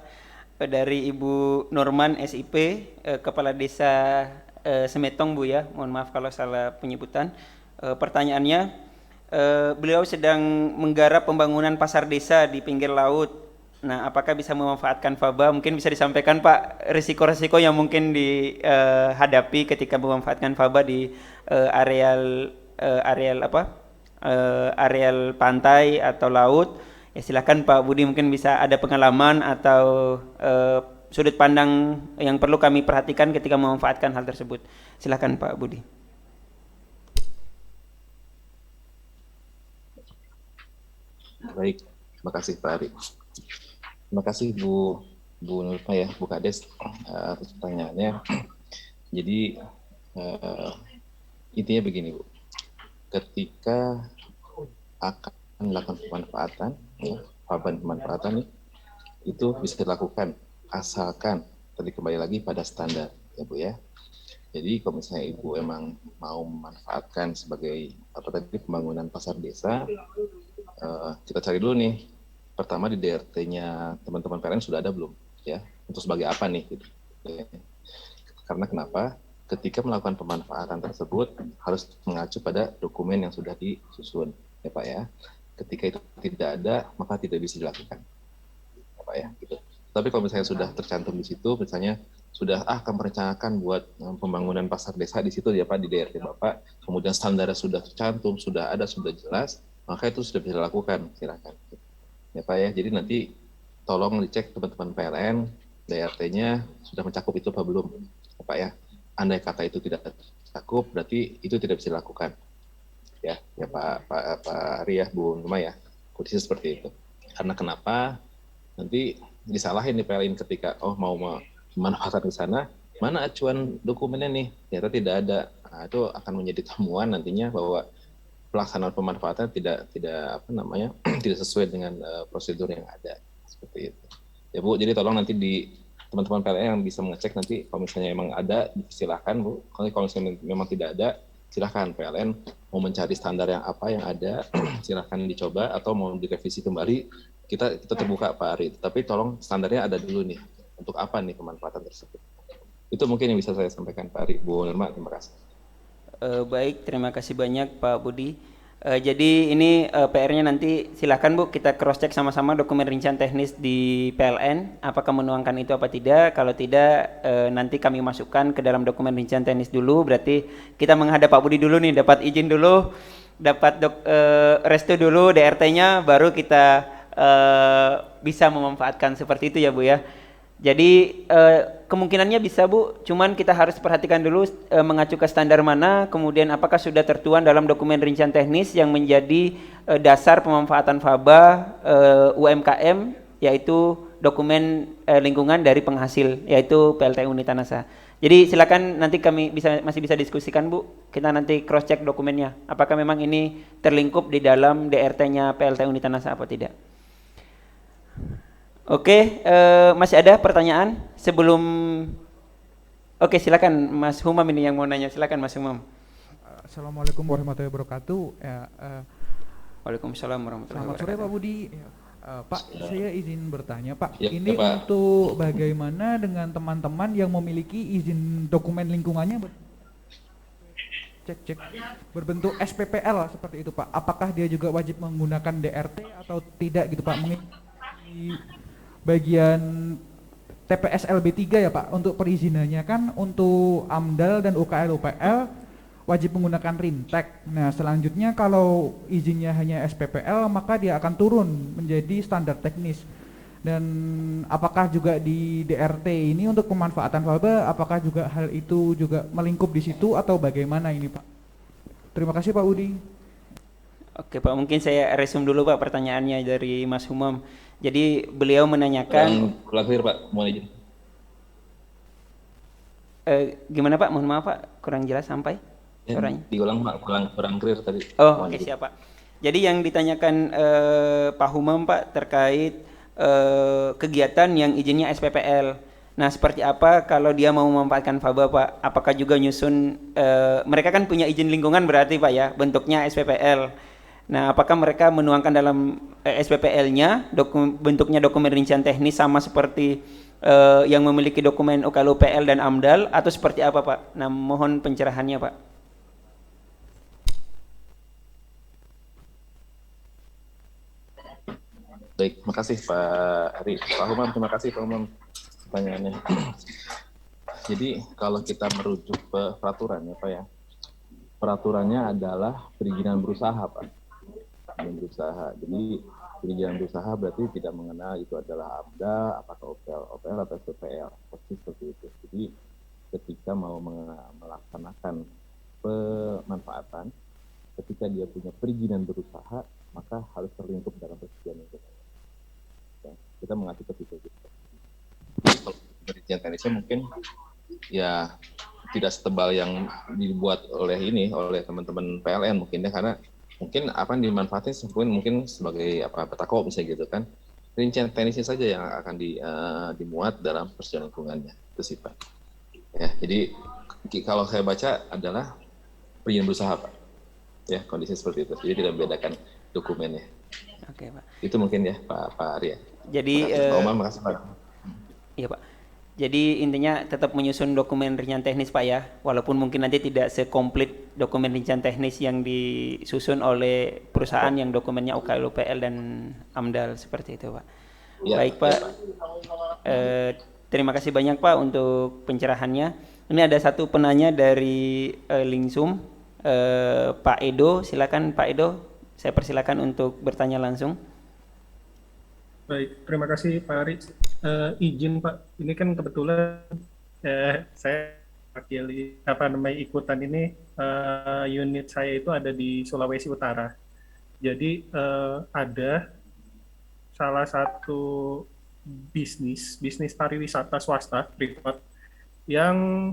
B: dari Ibu Norman SIP, Kepala Desa Semetong Bu ya, mohon maaf kalau salah penyebutan. Pertanyaannya, beliau sedang menggarap pembangunan pasar desa di pinggir laut. Nah, apakah bisa memanfaatkan faba? Mungkin bisa disampaikan Pak risiko-risiko yang mungkin dihadapi ketika memanfaatkan faba di areal pantai atau laut. Ya silakan Pak Budi, mungkin bisa ada pengalaman atau sudut pandang yang perlu kami perhatikan ketika memanfaatkan hal tersebut. Silakan Pak Budi.
A: Baik, terima kasih Pak Ari. Terima kasih Bu Nurma ya, Bu Kades atas pertanyaannya. Jadi intinya begini Bu, ketika akan melakukan pemanfaatan, ya, pemanfaatan itu bisa dilakukan asalkan tadi kembali lagi pada standar ya Bu ya. Jadi kalau misalnya Ibu emang mau memanfaatkan sebagai pembangunan pasar desa, kita cari dulu nih. Pertama di DRT-nya teman-teman PLN sudah ada belum ya, untuk sebagai apa nih gitu. Karena kenapa? Ketika melakukan pemanfaatan tersebut harus mengacu pada dokumen yang sudah disusun ya Pak ya. Ketika itu tidak ada maka tidak bisa dilakukan ya Pak ya gitu. Tapi kalau misalnya sudah tercantum di situ, misalnya sudah akan merencanakan buat pembangunan pasar desa di situ ya Pak, di DRT Bapak, kemudian standarnya sudah tercantum, sudah ada, sudah jelas, maka itu sudah bisa dilakukan, silakan ya Pak ya. Jadi nanti tolong dicek teman-teman PLN DRT-nya sudah mencakup itu apa belum, Pak ya. Andai kata itu tidak mencakup, berarti itu tidak bisa dilakukan. Ya Pak Ari ya, Bu Numa ya, kondisi seperti itu. Karena kenapa? Nanti disalahin di PLN ketika mau memanfaatkan ke sana, mana acuan dokumennya nih? Ternyata tidak ada. Nah, itu akan menjadi temuan nantinya bahwa pelaksanaan pemanfaatan tidak tidak sesuai dengan prosedur yang ada, seperti itu. Ya Bu, jadi tolong nanti di teman-teman PLN yang bisa mengecek nanti kalau misalnya memang ada, silahkan Bu. Kalau misalnya memang tidak ada, silahkan PLN mau mencari standar yang apa yang ada, silahkan dicoba atau mau direvisi kembali, kita terbuka Pak Ari. Tapi tolong standarnya ada dulu nih, untuk apa nih pemanfaatan tersebut. Itu mungkin yang bisa saya sampaikan Pak Ari. Bu Nurma, terima kasih.
B: Baik, terima kasih banyak Pak Budi. Jadi ini PR-nya nanti silahkan Bu, kita cross check sama-sama dokumen rincian teknis di PLN, apakah menuangkan itu apa tidak. Kalau tidak, nanti kami masukkan ke dalam dokumen rincian teknis dulu. Berarti kita menghadap Pak Budi dulu nih, dapat izin dulu, dapat restu dulu DRT-nya, baru kita bisa memanfaatkan seperti itu ya Bu ya. Jadi kemungkinannya bisa Bu, cuman kita harus perhatikan dulu mengacu ke standar mana, kemudian apakah sudah tertuang dalam dokumen rincian teknis yang menjadi dasar pemanfaatan faba UMKM, yaitu dokumen lingkungan dari penghasil, yaitu PLTU Unitanasa. Jadi silakan nanti kami masih bisa diskusikan Bu, kita nanti cross check dokumennya, apakah memang ini terlingkup di dalam DRT-nya PLTU Unitanasa apa tidak. Oke, masih ada pertanyaan sebelum? Oke, silakan Mas Humam ini yang mau nanya, silakan Mas Humam.
E: Assalamualaikum warahmatullahi wabarakatuh.
B: Waalaikumsalam warahmatullahi wabarakatuh.
E: Selamat sore Pak Budi. Pak, saya izin bertanya Pak.
A: Ya,
E: ini
A: Pak.
E: untuk bagaimana dengan teman-teman yang memiliki izin dokumen lingkungannya cek berbentuk SPPL seperti itu Pak. Apakah dia juga wajib menggunakan DRT atau tidak gitu Pak? Mengikuti bagian TPS LB3 ya Pak, untuk perizinannya kan untuk AMDAL dan UKL UPL wajib menggunakan RINTEK. Nah selanjutnya kalau izinnya hanya SPPL maka dia akan turun menjadi standar teknis. Dan apakah juga di DRT ini untuk pemanfaatan faba, apakah juga hal itu juga melingkup di situ atau bagaimana ini Pak? Terima kasih Pak Budi.
B: Oke Pak, mungkin saya resume dulu Pak pertanyaannya dari Mas Humam. Jadi beliau menanyakan
A: kurang clear Pak, mohon izin.
B: Gimana Pak? Mohon maaf Pak, kurang jelas sampai suaranya.
A: Diulang Pak, kurang clear tadi.
B: Oh, oke siap Pak. Jadi yang ditanyakan Pak Humam Pak terkait kegiatan yang izinnya SPPL. Nah, seperti apa kalau dia mau memanfaatkan faba Pak? Apakah juga nyusun, mereka kan punya izin lingkungan berarti Pak ya, bentuknya SPPL. Nah, apakah mereka menuangkan dalam SPPL-nya bentuknya dokumen rincian teknis sama seperti yang memiliki dokumen UKL-UPL dan AMDAL atau seperti apa Pak? Nah, mohon pencerahannya Pak.
A: Baik, terima kasih Pak Ari. Pak Humam, terima kasih Pak Humam pertanyaannya. Jadi kalau kita merujuk ke peraturannya Pak ya, peraturannya adalah perizinan berusaha Pak. Berusaha. Jadi perizinan berusaha berarti tidak mengenal itu adalah AMDA, apakah OPL atau SPPL, persis seperti itu. Jadi ketika mau melaksanakan pemanfaatan, ketika dia punya perizinan berusaha, maka harus terlingkup dalam persetujuan itu. Ya, kita mengacu ke situ. Jadi kalau perizinan teknisnya mungkin ya tidak setebal yang dibuat oleh teman-teman PLN mungkin ya, karena mungkin apa yang dimanfaatin mungkin sebagai petako misalnya gitu kan, rincian teknisnya saja yang akan dimuat dalam persetujuan lingkungannya, itu sih Pak ya. Jadi kalau saya baca adalah perizinan berusaha Pak ya, kondisi seperti itu, jadi tidak membedakan dokumennya.
B: Oke Pak,
A: itu mungkin ya Pak Ari ya.
B: Jadi
A: Pak Umar, makasih Pak.
B: Iya Pak, jadi intinya tetap menyusun dokumen rincian teknis Pak ya, walaupun mungkin nanti tidak sekomplit dokumen rincian teknis yang disusun oleh perusahaan yang dokumennya UKL, UPL, dan AMDAL seperti itu Pak. Ya, baik Pak, ya, terima kasih banyak Pak untuk pencerahannya. Ini ada satu penanya dari Lingsum, Pak Edo, silakan Pak Edo, saya persilakan untuk bertanya langsung.
G: Baik, terima kasih Pak Ari. Izin Pak, ini kan kebetulan saya wakili ikutan ini, unit saya itu ada di Sulawesi Utara. Jadi ada salah satu bisnis pariwisata swasta privat yang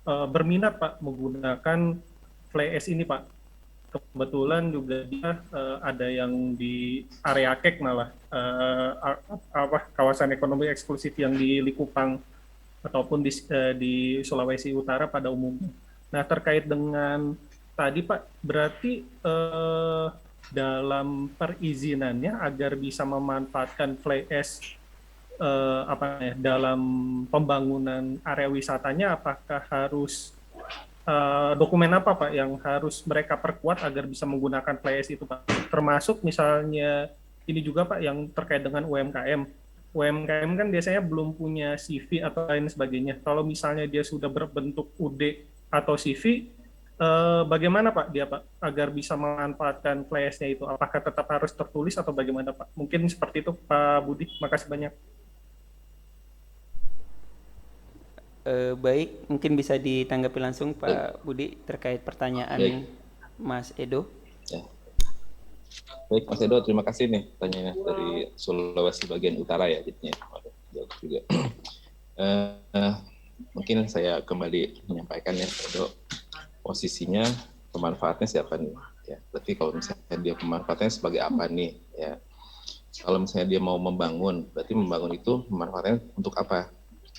G: berminat Pak menggunakan FlyS ini Pak. Kebetulan juga dia ada yang di area Kek malah kawasan ekonomi eksklusif yang di Likupang ataupun di Sulawesi Utara pada umumnya. Nah, terkait dengan tadi Pak, berarti dalam perizinannya agar bisa memanfaatkan FlyS dalam pembangunan area wisatanya, apakah harus dokumen apa Pak yang harus mereka perkuat agar bisa menggunakan FlyS itu Pak? Termasuk misalnya ini juga Pak yang terkait dengan UMKM. UMKM kan biasanya belum punya CV atau lain sebagainya. Kalau misalnya dia sudah berbentuk UD atau CV, bagaimana Pak dia Pak agar bisa memanfaatkan FlyS-nya itu? Apakah tetap harus tertulis atau bagaimana Pak? Mungkin seperti itu Pak Budi. Makasih banyak.
B: Baik, mungkin bisa ditanggapi langsung Pak Budi terkait pertanyaan Mas Edo.
A: Ya. Baik Mas Edo, terima kasih nih pertanyaannya dari Sulawesi bagian utara ya jadinya. Jauh juga. Mungkin saya kembali menyampaikan ya Edo, posisinya pemanfaatnya siapa nih? Ya, berarti kalau misalnya dia pemanfaatnya sebagai apa nih? Ya, kalau misalnya dia mau membangun, berarti membangun itu pemanfaatnya untuk apa?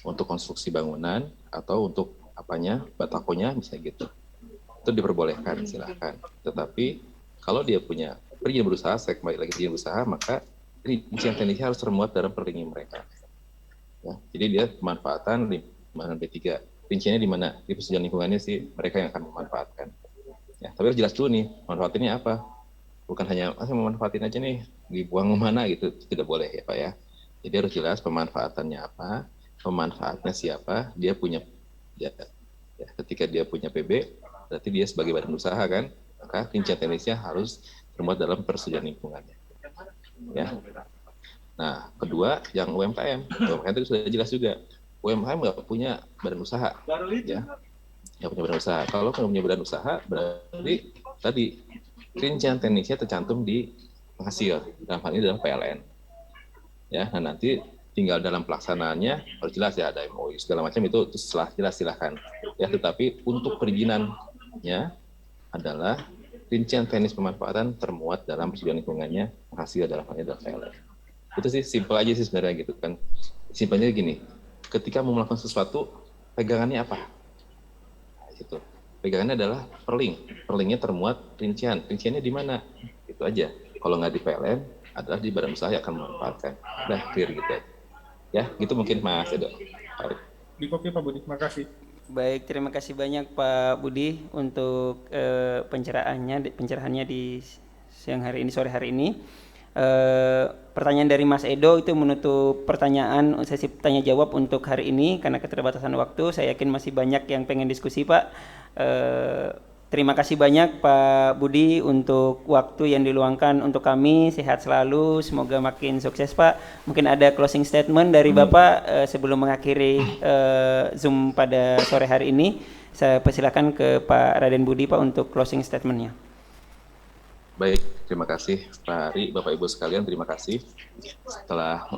A: Untuk konstruksi bangunan atau untuk apanya, batakonya bisa gitu. Itu diperbolehkan, silahkan. Tetapi kalau dia punya perizinan berusaha, saya kembali lagi perizinan berusaha, maka rincian teknisnya harus termuat dalam perizinan mereka. Ya, jadi dia pemanfaatan di mana B3. Rinciannya di mana? Di persetujuan lingkungannya sih mereka yang akan memanfaatkan. Ya, tapi harus jelas dulu nih, manfaatinnya apa? Bukan hanya memanfaatin aja nih, dibuang kemana gitu, tidak boleh ya Pak ya. Jadi harus jelas pemanfaatannya apa, pemanfaatnya siapa, dia punya ya, ketika dia punya PB, berarti dia sebagai badan usaha kan, maka rincian teknisnya harus termuat dalam persetujuan lingkungannya. Ya. Nah, kedua yang UMKM itu sudah jelas juga. UMKM nggak punya badan usaha, ya, nggak punya badan usaha. Kalau nggak punya badan usaha, berarti tadi rincian teknisnya tercantum di penghasil, dalam hal ini adalah PLN. Ya, nah nanti tinggal dalam pelaksanaannya harus jelas ya, ada MOU segala macam itu setelah jelas silahkan. Ya, tetapi untuk perizinannya adalah rincian teknis pemanfaatan termuat dalam persetujuan lingkungannya, hasil dalam hal ini adalah PLN. Itu sih simpel aja sih sebenarnya gitu kan. Simpelnya gini, ketika mau melakukan sesuatu pegangannya apa? Nah, gitu. Pegangannya adalah perlingnya termuat rinciannya di mana? Itu aja. Kalau nggak di PLN adalah di badan usaha yang akan memanfaatkan. Udah clear gitu aja. Ya, gitu mungkin Mas Edo.
G: Di kopi Pak Budi, makasih.
B: Baik, terima kasih banyak Pak Budi untuk pencerahannya di siang hari ini, sore hari ini. Pertanyaan dari Mas Edo itu menutup pertanyaan sesi tanya jawab untuk hari ini karena keterbatasan waktu. Saya yakin masih banyak yang pengen diskusi Pak. Terima kasih banyak Pak Budi untuk waktu yang diluangkan untuk kami. Sehat selalu, semoga makin sukses Pak. Mungkin ada closing statement dari Bapak sebelum mengakhiri Zoom pada sore hari ini. Saya persilakan ke Pak Raden Budi Pak untuk closing statement-nya.
A: Baik, terima kasih Pak Ari, Bapak Ibu sekalian, terima kasih setelah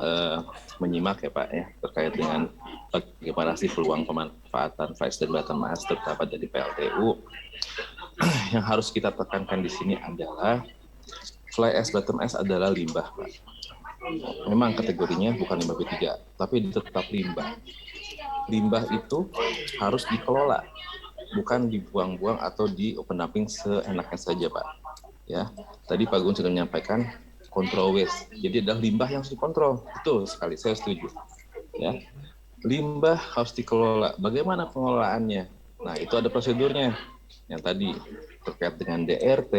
A: menyimak ya Pak ya terkait dengan bagaimana sih peluang pemanfaatan FlyS dan bottom mass terdapat dari PLTU. Yang harus kita tekankan di sini adalah FlyS bottom mass adalah limbah Pak. Memang kategorinya bukan limbah B3, tapi tetap limbah. Limbah itu harus dikelola, bukan dibuang-buang atau di open dumping seenaknya saja Pak. Ya, tadi Pak Gun sudah menyampaikan control waste. Jadi adalah limbah yang harus dikontrol. Betul sekali, saya setuju. Ya, limbah harus dikelola. Bagaimana pengelolaannya? Nah, itu ada prosedurnya. Yang tadi terkait dengan DRT,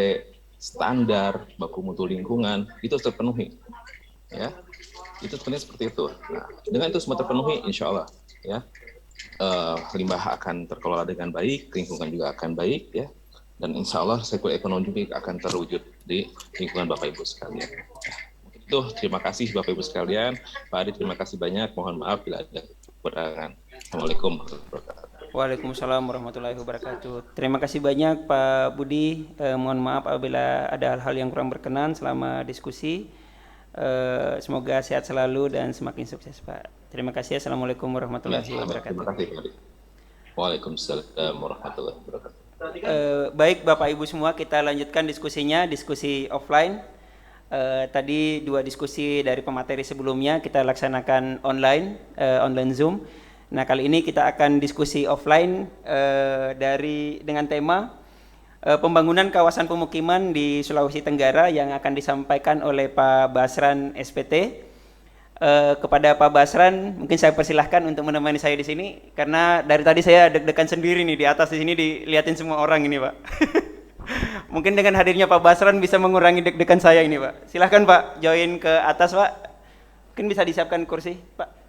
A: standar baku mutu lingkungan itu harus terpenuhi. Ya, itu sebenarnya seperti itu. Nah, dengan itu semua terpenuhi, insya Allah, ya, limbah akan terkelola dengan baik, lingkungan juga akan baik, ya. Dan insya Allah sirkular ekonomi akan terwujud di lingkungan Bapak Ibu sekalian. itu terima kasih Bapak Ibu sekalian. Pak Ari terima kasih banyak. Mohon maaf bila ada kekurangan. Assalamualaikum warahmatullahi wabarakatuh.
B: Waalaikumsalam warahmatullahi wabarakatuh. Terima kasih banyak Pak Budi. Mohon maaf apabila ada hal-hal yang kurang berkenan selama diskusi. Semoga sehat selalu dan semakin sukses Pak. Terima kasih. Assalamualaikum warahmatullahi wabarakatuh.
A: Terima kasih Pak Ari. Waalaikumsalam warahmatullahi wabarakatuh.
B: Baik Bapak Ibu semua, kita lanjutkan diskusinya, diskusi offline. Tadi 2 diskusi dari pemateri sebelumnya kita laksanakan online Zoom. Nah kali ini kita akan diskusi offline dengan tema pembangunan kawasan pemukiman di Sulawesi Tenggara yang akan disampaikan oleh Pak Basran SPT. Kepada Pak Basran mungkin saya persilahkan untuk menemani saya di sini karena dari tadi saya deg-degan sendiri nih di atas di sini dilihatin semua orang ini Pak. Mungkin dengan hadirnya Pak Basran bisa mengurangi deg-degan saya ini Pak. Silahkan Pak, join ke atas Pak. Mungkin bisa disiapkan kursi Pak.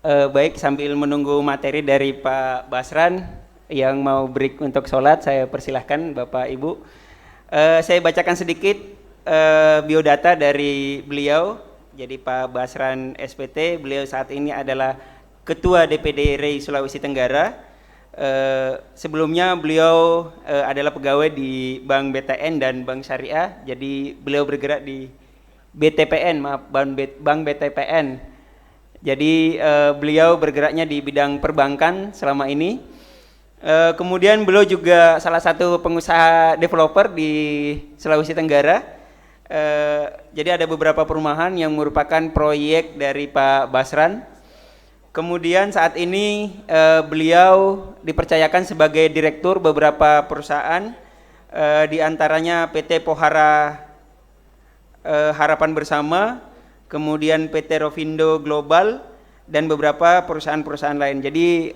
B: Baik, sambil menunggu materi dari Pak Basran yang mau break untuk sholat, saya persilahkan Bapak Ibu. Saya bacakan sedikit biodata dari beliau. Jadi Pak Basran SPT, beliau saat ini adalah Ketua DPD RI Sulawesi Tenggara. Sebelumnya beliau adalah pegawai di Bank BTN dan Bank Syariah. Jadi beliau bergerak di BTPN, Bank BTPN. Jadi beliau bergeraknya di bidang perbankan selama ini. Kemudian beliau juga salah satu pengusaha developer di Sulawesi Tenggara. Jadi ada beberapa perumahan yang merupakan proyek dari Pak Basran. Kemudian saat ini beliau dipercayakan sebagai direktur beberapa perusahaan, di antaranya PT Pohara Harapan Bersama, kemudian PT Rovindo Global dan beberapa perusahaan-perusahaan lain. Jadi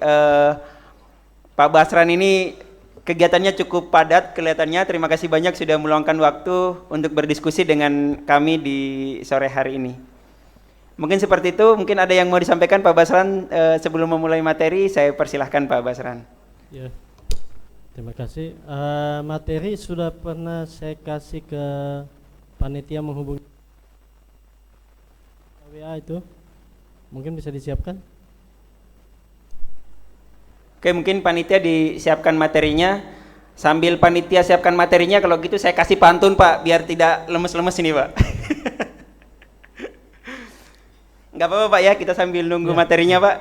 B: Pak Basran ini kegiatannya cukup padat kelihatannya. Terima kasih banyak sudah meluangkan waktu untuk berdiskusi dengan kami di sore hari ini. Mungkin seperti itu. Mungkin ada yang mau disampaikan Pak Basran sebelum memulai materi. Saya persilahkan Pak Basran.
H: Ya, terima kasih. Materi sudah pernah saya kasih ke panitia menghubungi WA itu, mungkin bisa disiapkan.
B: Oke, mungkin panitia disiapkan materinya. Sambil panitia siapkan materinya, kalau gitu saya kasih pantun Pak, biar tidak lemes-lemes ini Pak. Enggak apa-apa Pak ya, kita sambil nunggu materinya Pak.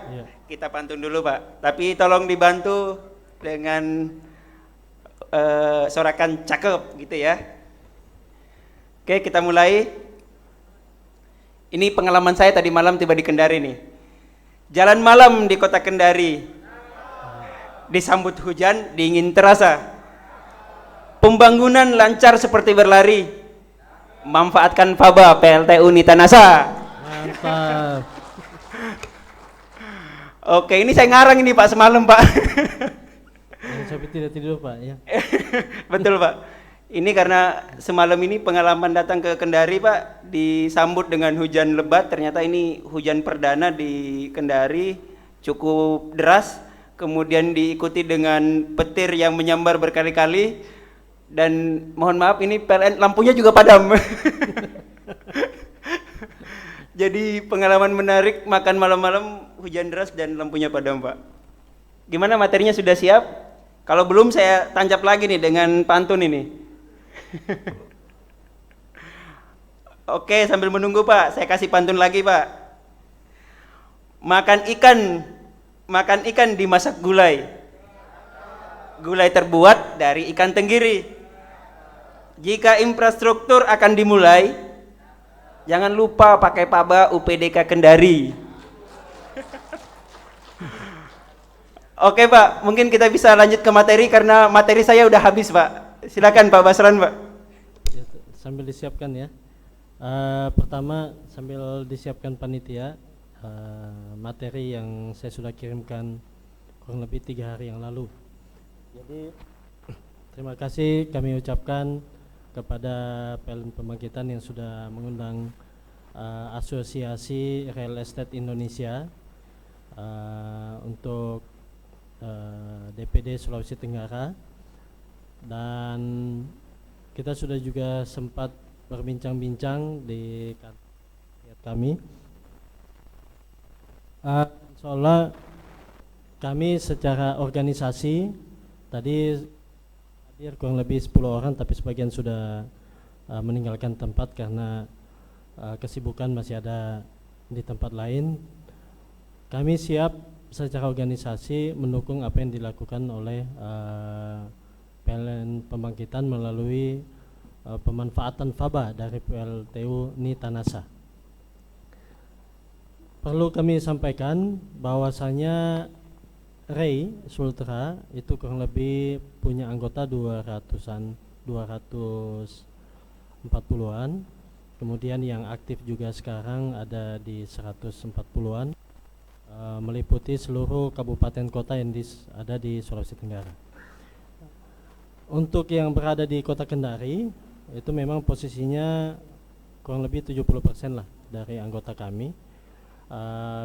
B: Kita pantun dulu Pak. Tapi tolong dibantu dengan sorakan cakep gitu ya. Oke, kita mulai. Ini pengalaman saya tadi malam tiba di Kendari nih. Jalan malam di kota Kendari, disambut hujan dingin terasa. Pembangunan lancar seperti berlari. Manfaatkan Faba PLTU Nitanasa.
H: Mantap.
B: Oke, ini saya ngarang ini Pak semalam Pak.
H: Sampai tidak tidur Pak ya.
B: Betul Pak. Ini karena semalam ini pengalaman datang ke Kendari Pak, disambut dengan hujan lebat. Ternyata ini hujan perdana di Kendari, cukup deras. Kemudian diikuti dengan petir yang menyambar berkali-kali. Dan mohon maaf ini PLN lampunya juga padam. Jadi pengalaman menarik, makan malam-malam hujan deras dan lampunya padam Pak. Gimana materinya sudah siap? Kalau belum saya tancap lagi nih dengan pantun ini. Oke, sambil menunggu Pak, saya kasih pantun lagi Pak. Makan ikan dimasak gulai. Gulai terbuat dari ikan tenggiri. Jika infrastruktur akan dimulai, jangan lupa pakai Paba UPDK Kendari. Oke Pak, mungkin kita bisa lanjut ke materi karena materi saya udah habis Pak. Silakan Pak Basran Pak.
H: Ya, sambil disiapkan ya. Pertama sambil disiapkan panitia materi yang saya sudah kirimkan kurang lebih 3 hari yang lalu. Jadi terima kasih kami ucapkan kepada PLN Pembangkitan yang sudah mengundang Asosiasi Real Estate Indonesia untuk DPD Sulawesi Tenggara, dan kita sudah juga sempat berbincang-bincang di kantor kami. Soalnya kami secara organisasi tadi hadir kurang lebih 10 orang, tapi sebagian sudah meninggalkan tempat karena kesibukan masih ada di tempat lain. Kami siap secara organisasi mendukung apa yang dilakukan oleh PLN Pembangkitan melalui pemanfaatan faba dari PLTU Nitanasa. Perlu kami sampaikan bahwasanya REI Sultra itu kurang lebih punya anggota 240-an, kemudian yang aktif juga sekarang ada di 140-an, meliputi seluruh kabupaten kota yang ada di Sulawesi Tenggara. Untuk yang berada di Kota Kendari itu memang posisinya kurang lebih 70% lah dari anggota kami.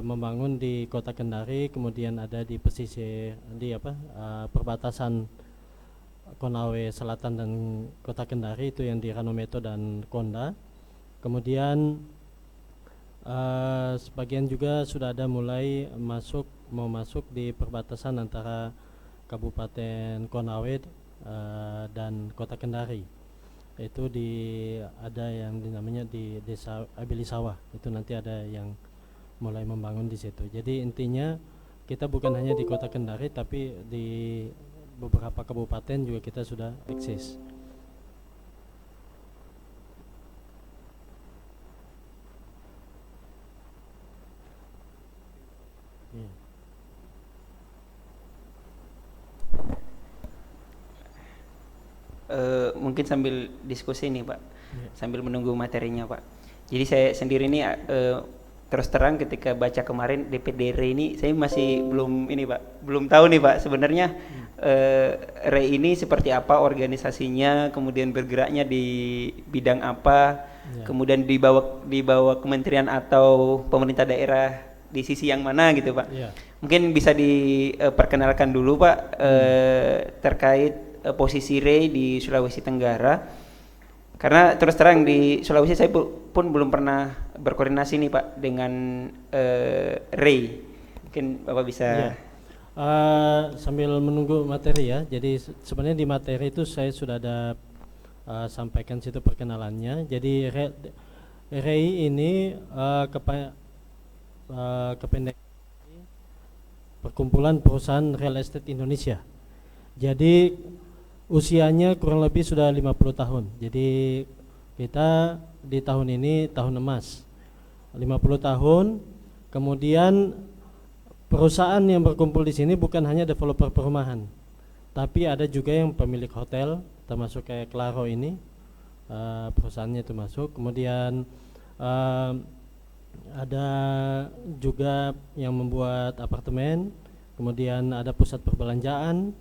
H: Membangun di Kota Kendari, kemudian ada di pesisir di perbatasan Konawe Selatan dan Kota Kendari, itu yang di Ranometo dan Konda. Kemudian sebagian juga sudah ada mulai mau masuk di perbatasan antara Kabupaten Konawe dan Kota Kendari. Itu ada yang namanya di Desa Abilisawah, itu nanti ada yang mulai membangun di situ. Jadi intinya kita bukan hanya di Kota Kendari, tapi di beberapa kabupaten juga kita sudah eksis.
B: Mungkin sambil diskusi nih Pak, sambil menunggu materinya Pak. Jadi saya sendiri ini terus terang ketika baca kemarin DPD REI ini saya masih belum tahu nih Pak sebenarnya REI ini seperti apa organisasinya, kemudian bergeraknya di bidang apa, kemudian dibawa kementerian atau pemerintah daerah di sisi yang mana gitu Pak. Mungkin bisa diperkenalkan dulu Pak terkait posisi REI di Sulawesi Tenggara. Karena terus terang di Sulawesi saya pun belum pernah berkoordinasi nih Pak dengan REI. Mungkin Bapak bisa
H: sambil menunggu materi ya. Jadi sebenarnya di materi itu saya sudah ada sampaikan situ perkenalannya. Jadi REI ini kependekan Perkumpulan Perusahaan Real Estate Indonesia. Jadi usianya kurang lebih sudah 50 tahun. Jadi kita di tahun ini tahun emas 50 tahun. Kemudian perusahaan yang berkumpul di sini bukan hanya developer perumahan, tapi ada juga yang pemilik hotel, termasuk kayak Claro ini, perusahaannya itu masuk. Kemudian ada juga yang membuat apartemen, kemudian ada pusat perbelanjaan,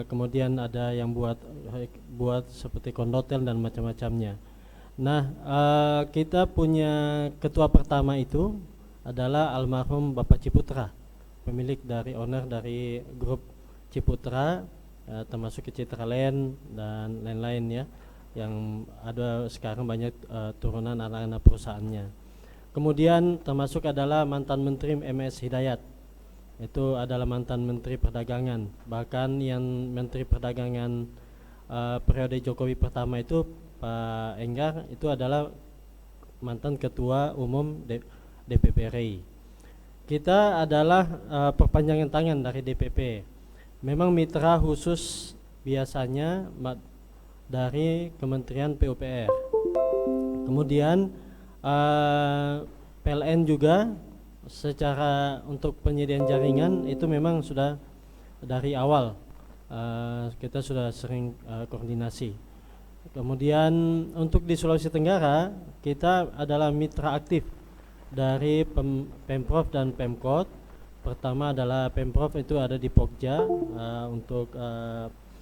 H: kemudian ada yang buat seperti kondotel dan macam-macamnya. Nah, kita punya ketua pertama itu adalah almarhum Bapak Ciputra, pemilik dari owner dari grup Ciputra, termasuk Citraland dan lain-lain ya, yang ada sekarang banyak turunan anak-anak perusahaannya. Kemudian termasuk adalah mantan Menteri MS Hidayat, itu adalah mantan Menteri Perdagangan. Bahkan yang Menteri Perdagangan periode Jokowi pertama itu Pak Enggar itu adalah mantan Ketua Umum DPP REI. Kita adalah perpanjangan tangan dari DPP. Memang mitra khusus biasanya dari Kementerian PUPR. Kemudian PLN juga secara untuk penyediaan jaringan itu memang sudah dari awal kita sudah sering koordinasi. Kemudian untuk di Sulawesi Tenggara kita adalah mitra aktif dari Pemprov dan Pemkot. Pertama adalah Pemprov itu ada di Pokja untuk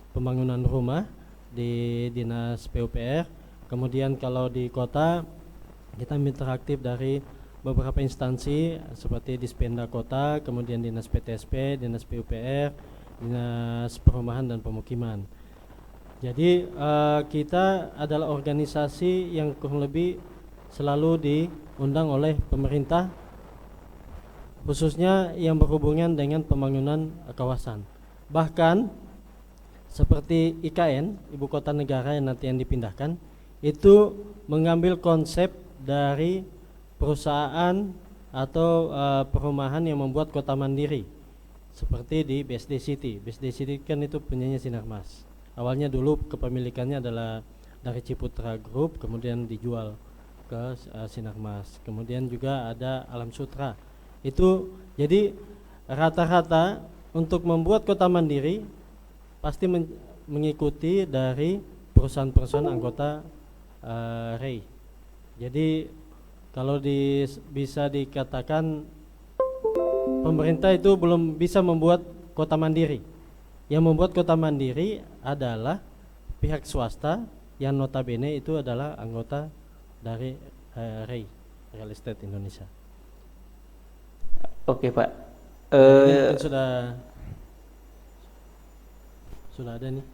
H: pembangunan rumah. di Dinas PUPR. Kemudian kalau di kota kita mitra aktif dari beberapa instansi seperti Dispenda Kota, kemudian Dinas PTSP, Dinas PUPR, Dinas Perumahan dan Pemukiman. Jadi kita adalah organisasi yang kurang lebih selalu diundang oleh pemerintah, khususnya yang berhubungan dengan pembangunan kawasan. Bahkan seperti IKN, Ibu Kota Negara yang nanti yang dipindahkan, itu mengambil konsep dari perusahaan atau perumahan yang membuat kota mandiri, seperti di BSD City. BSD City kan itu punyanya Sinarmas. Awalnya dulu kepemilikannya adalah dari Ciputra Group, kemudian dijual ke Sinarmas. Kemudian juga ada Alam Sutra. Itu jadi rata-rata untuk membuat kota mandiri pasti mengikuti dari perusahaan-perusahaan anggota REI. Jadi kalau bisa dikatakan pemerintah itu belum bisa membuat kota mandiri. Yang membuat kota mandiri adalah pihak swasta yang notabene itu adalah anggota dari REI, Real Estate Indonesia.
B: Oke Pak.
H: Mungkin sudah ada nih.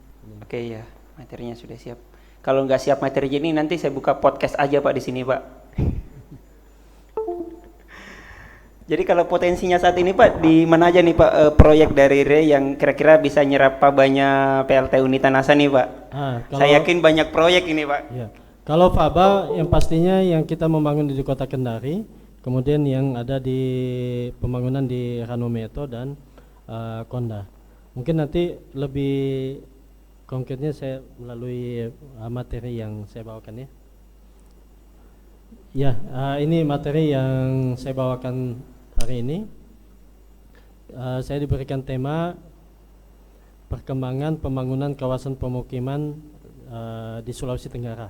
B: Oke ya, materinya sudah siap. Kalau nggak siap materi ini nanti saya buka podcast aja Pak di sini Pak. Jadi kalau potensinya saat ini Pak, di mana aja nih Pak proyek dari REI yang kira-kira bisa nyerap banyak PLTU Nitanasa nih Pak? Saya yakin banyak proyek ini Pak.
H: Ya. Kalau Faba yang pastinya yang kita membangun di Kota Kendari, kemudian yang ada di pembangunan di Ranometo dan Konda. Mungkin nanti lebih konkretnya saya melalui materi yang saya bawakan ya. Ya, ini materi yang saya bawakan hari ini. Saya diberikan tema perkembangan pembangunan kawasan pemukiman di Sulawesi Tenggara.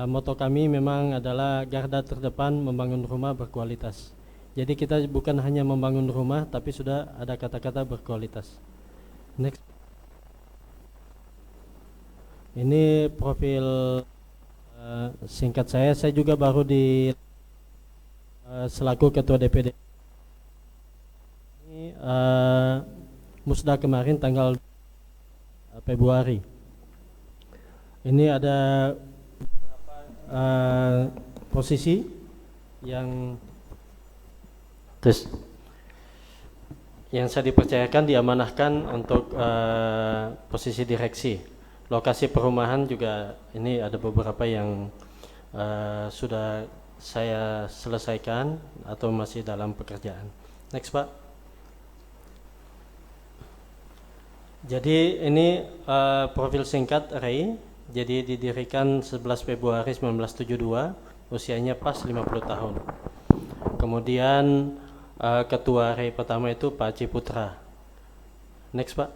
H: Moto kami memang adalah garda terdepan membangun rumah berkualitas. Jadi kita bukan hanya membangun rumah, tapi sudah ada kata-kata berkualitas. Next. Ini profil singkat saya juga baru di selaku ketua DPD. Ini musda kemarin tanggal Februari. Ini ada posisi yang saya dipercayakan diamanahkan untuk posisi direksi. Lokasi perumahan juga ini ada beberapa yang sudah saya selesaikan atau masih dalam pekerjaan. Next Pak. Jadi ini profil singkat REI. Jadi didirikan 11 Februari 1972, usianya pas 50 tahun. Kemudian ketua REI pertama itu Pak Ciputra. Next Pak.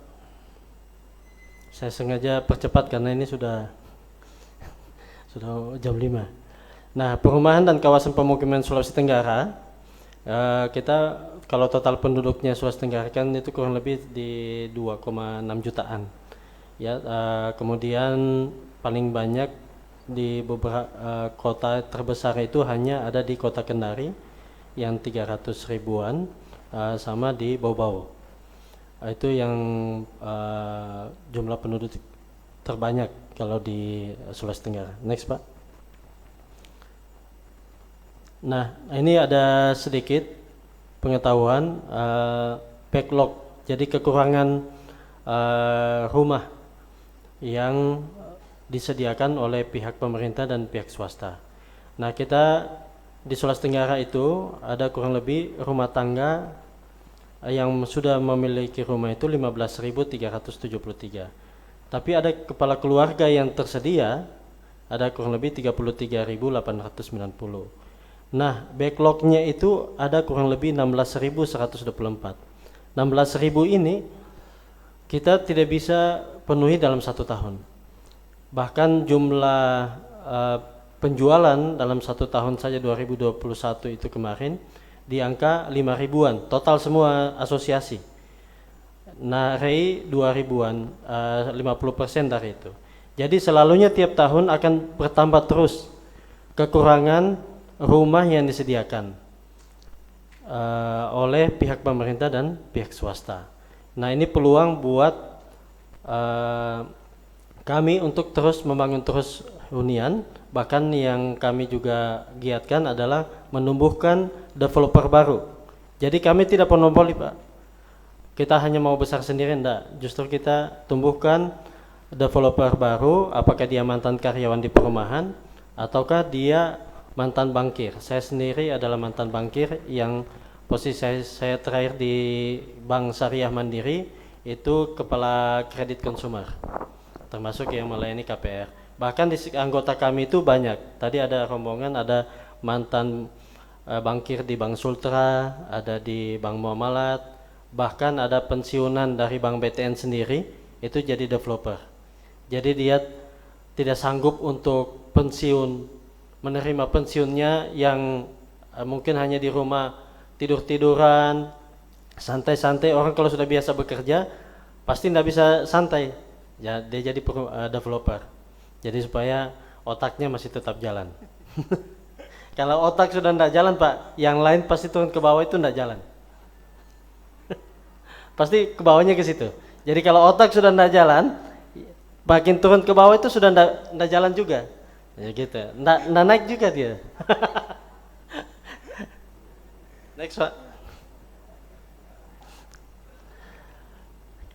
H: Saya sengaja percepat karena ini sudah jam 5. Nah, perumahan dan kawasan pemukiman Sulawesi Tenggara, kita kalau total penduduknya Sulawesi Tenggara kan itu kurang lebih di 2,6 jutaan. Ya, kemudian paling banyak di beberapa kota terbesar itu hanya ada di Kota Kendari yang 300 ribuan, sama di Bau-Bau. Itu yang jumlah penduduk terbanyak kalau di Sulawesi Tenggara. Next Pak. Nah, ini ada sedikit pengetahuan backlog. Jadi kekurangan rumah yang disediakan oleh pihak pemerintah dan pihak swasta. Nah, kita di Sulawesi Tenggara itu ada kurang lebih rumah tangga yang sudah memiliki rumah itu 15.373. Tapi ada kepala keluarga yang tersedia ada kurang lebih 33.890. Nah, backlognya itu ada kurang lebih 16.124. 16.000 ini kita tidak bisa penuhi dalam 1 tahun. Bahkan jumlah penjualan dalam 1 tahun saja 2021 itu kemarin di angka 5 ribuan total semua asosiasi. Nah, REI 2 ribuan, 50% dari itu. Jadi selalunya tiap tahun akan bertambah terus kekurangan rumah yang disediakan oleh pihak pemerintah dan pihak swasta. Nah, ini peluang buat kami untuk terus membangun terus hunian. Bahkan yang kami juga giatkan adalah menumbuhkan developer baru. Jadi kami tidak monopoli, Pak. Kita hanya mau besar sendiri, enggak. Justru kita tumbuhkan developer baru, apakah dia mantan karyawan di perumahan ataukah dia mantan bankir. Saya sendiri adalah mantan bankir yang posisi saya terakhir di Bank Syariah Mandiri itu kepala kredit konsumer, termasuk yang melayani KPR. Bahkan di anggota kami itu banyak. Tadi ada rombongan, ada mantan bankir di Bank Sultra, ada di Bank Muamalat, bahkan ada pensiunan dari Bank BTN sendiri itu jadi developer. Jadi dia tidak sanggup untuk pensiun, menerima pensiunnya yang mungkin hanya di rumah tidur-tiduran, santai-santai. Orang kalau sudah biasa bekerja pasti tidak bisa santai. Ya, dia jadi developer. Jadi supaya otaknya masih tetap jalan. Kalau otak sudah tidak jalan, Pak, yang lain pasti turun ke bawah itu tidak jalan. Pasti ke bawahnya ke situ. Jadi kalau otak sudah tidak jalan, makin turun ke bawah itu sudah tidak jalan juga. Ya gitu. Tidak naik juga dia. Next, Pak.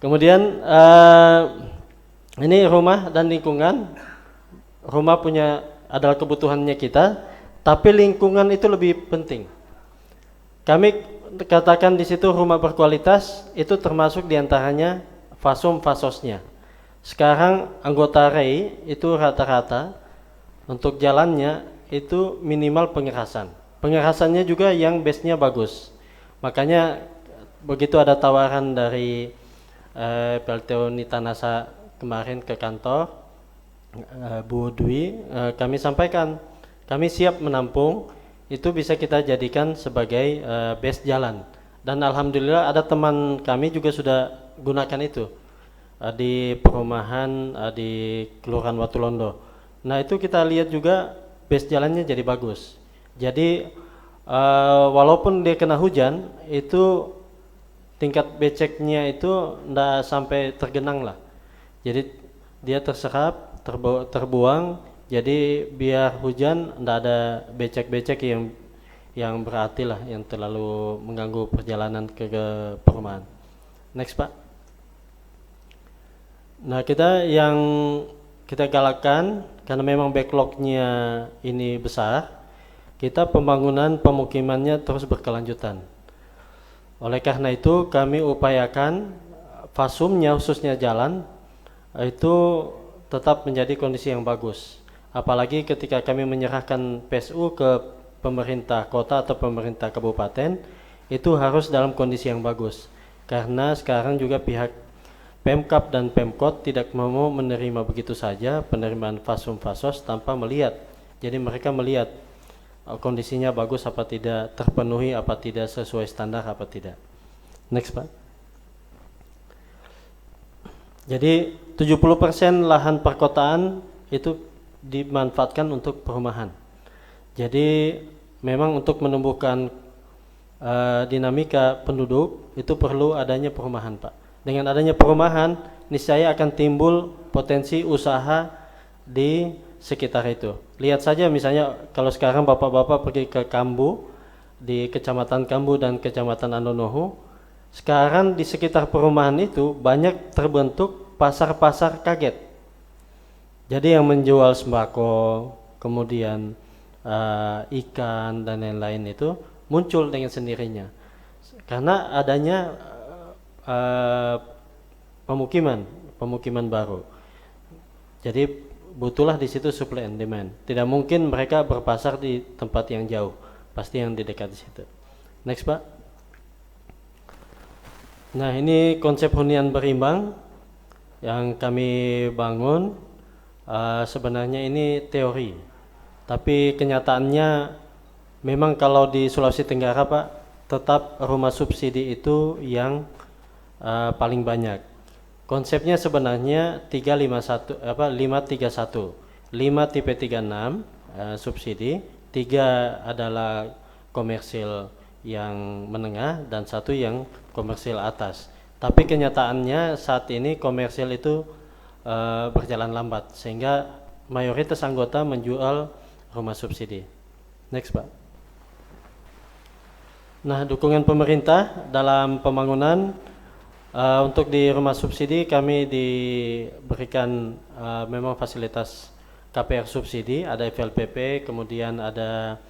H: Kemudian ini rumah dan lingkungan. Rumah adalah kebutuhannya kita, tapi lingkungan itu lebih penting. Kami katakan di situ rumah berkualitas itu termasuk diantaranya fasum-fasosnya. Sekarang anggota REI itu rata-rata untuk jalannya itu minimal pengerasan. Pengerasannya juga yang base-nya bagus. Makanya begitu ada tawaran dari PLTU Nitanasa kemarin ke kantor Bu Dwi, kami sampaikan kami siap menampung, itu bisa kita jadikan sebagai base jalan. Dan alhamdulillah ada teman kami juga sudah gunakan itu di perumahan di Kelurahan Watulondo. Nah, itu kita lihat juga base jalannya jadi bagus. Jadi walaupun dia kena hujan, itu tingkat beceknya itu enggak sampai tergenang lah. Jadi dia terserap, terbuang, jadi biar hujan enggak ada becek-becek yang berarti lah, yang terlalu mengganggu perjalanan ke perumahan. Next, Pak. Nah, yang kita galakkan karena memang backlognya ini besar, kita pembangunan pemukimannya terus berkelanjutan. Oleh karena itu kami upayakan fasumnya khususnya jalan itu tetap menjadi kondisi yang bagus. Apalagi ketika kami menyerahkan PSU ke pemerintah kota atau pemerintah kabupaten, itu harus dalam kondisi yang bagus. Karena sekarang juga pihak Pemkab dan Pemkot tidak mau menerima begitu saja penerimaan fasum-fasos tanpa melihat. Jadi mereka melihat kondisinya bagus apa tidak, terpenuhi apa tidak, sesuai standar apa tidak. Next, Pak. Jadi 70% lahan perkotaan itu dimanfaatkan untuk perumahan. Jadi memang untuk menumbuhkan dinamika penduduk itu perlu adanya perumahan, Pak. Dengan adanya perumahan, niscaya akan timbul potensi usaha di sekitar itu. Lihat saja misalnya kalau sekarang bapak-bapak pergi ke Kambu, di Kecamatan Kambu dan Kecamatan Andonohu, sekarang di sekitar perumahan itu banyak terbentuk pasar-pasar kaget. Jadi yang menjual sembako, kemudian ikan dan lain-lain itu muncul dengan sendirinya. Karena adanya pemukiman baru. Jadi butuhlah di situ supply and demand. Tidak mungkin mereka berpasar di tempat yang jauh, pasti yang di dekat di situ. Next, Pak. Nah, ini konsep hunian berimbang yang kami bangun. Sebenarnya ini teori, tapi kenyataannya memang kalau di Sulawesi Tenggara, Pak, tetap rumah subsidi itu yang paling banyak. Konsepnya sebenarnya 531 531. 5 tipe 36 subsidi, 3 adalah komersil yang menengah dan 1 yang komersil atas. Tapi kenyataannya saat ini komersil itu berjalan lambat sehingga mayoritas anggota menjual rumah subsidi. Next, Pak. Nah, dukungan pemerintah dalam pembangunan untuk di rumah subsidi kami diberikan memang fasilitas KPR subsidi, ada FLPP, kemudian ada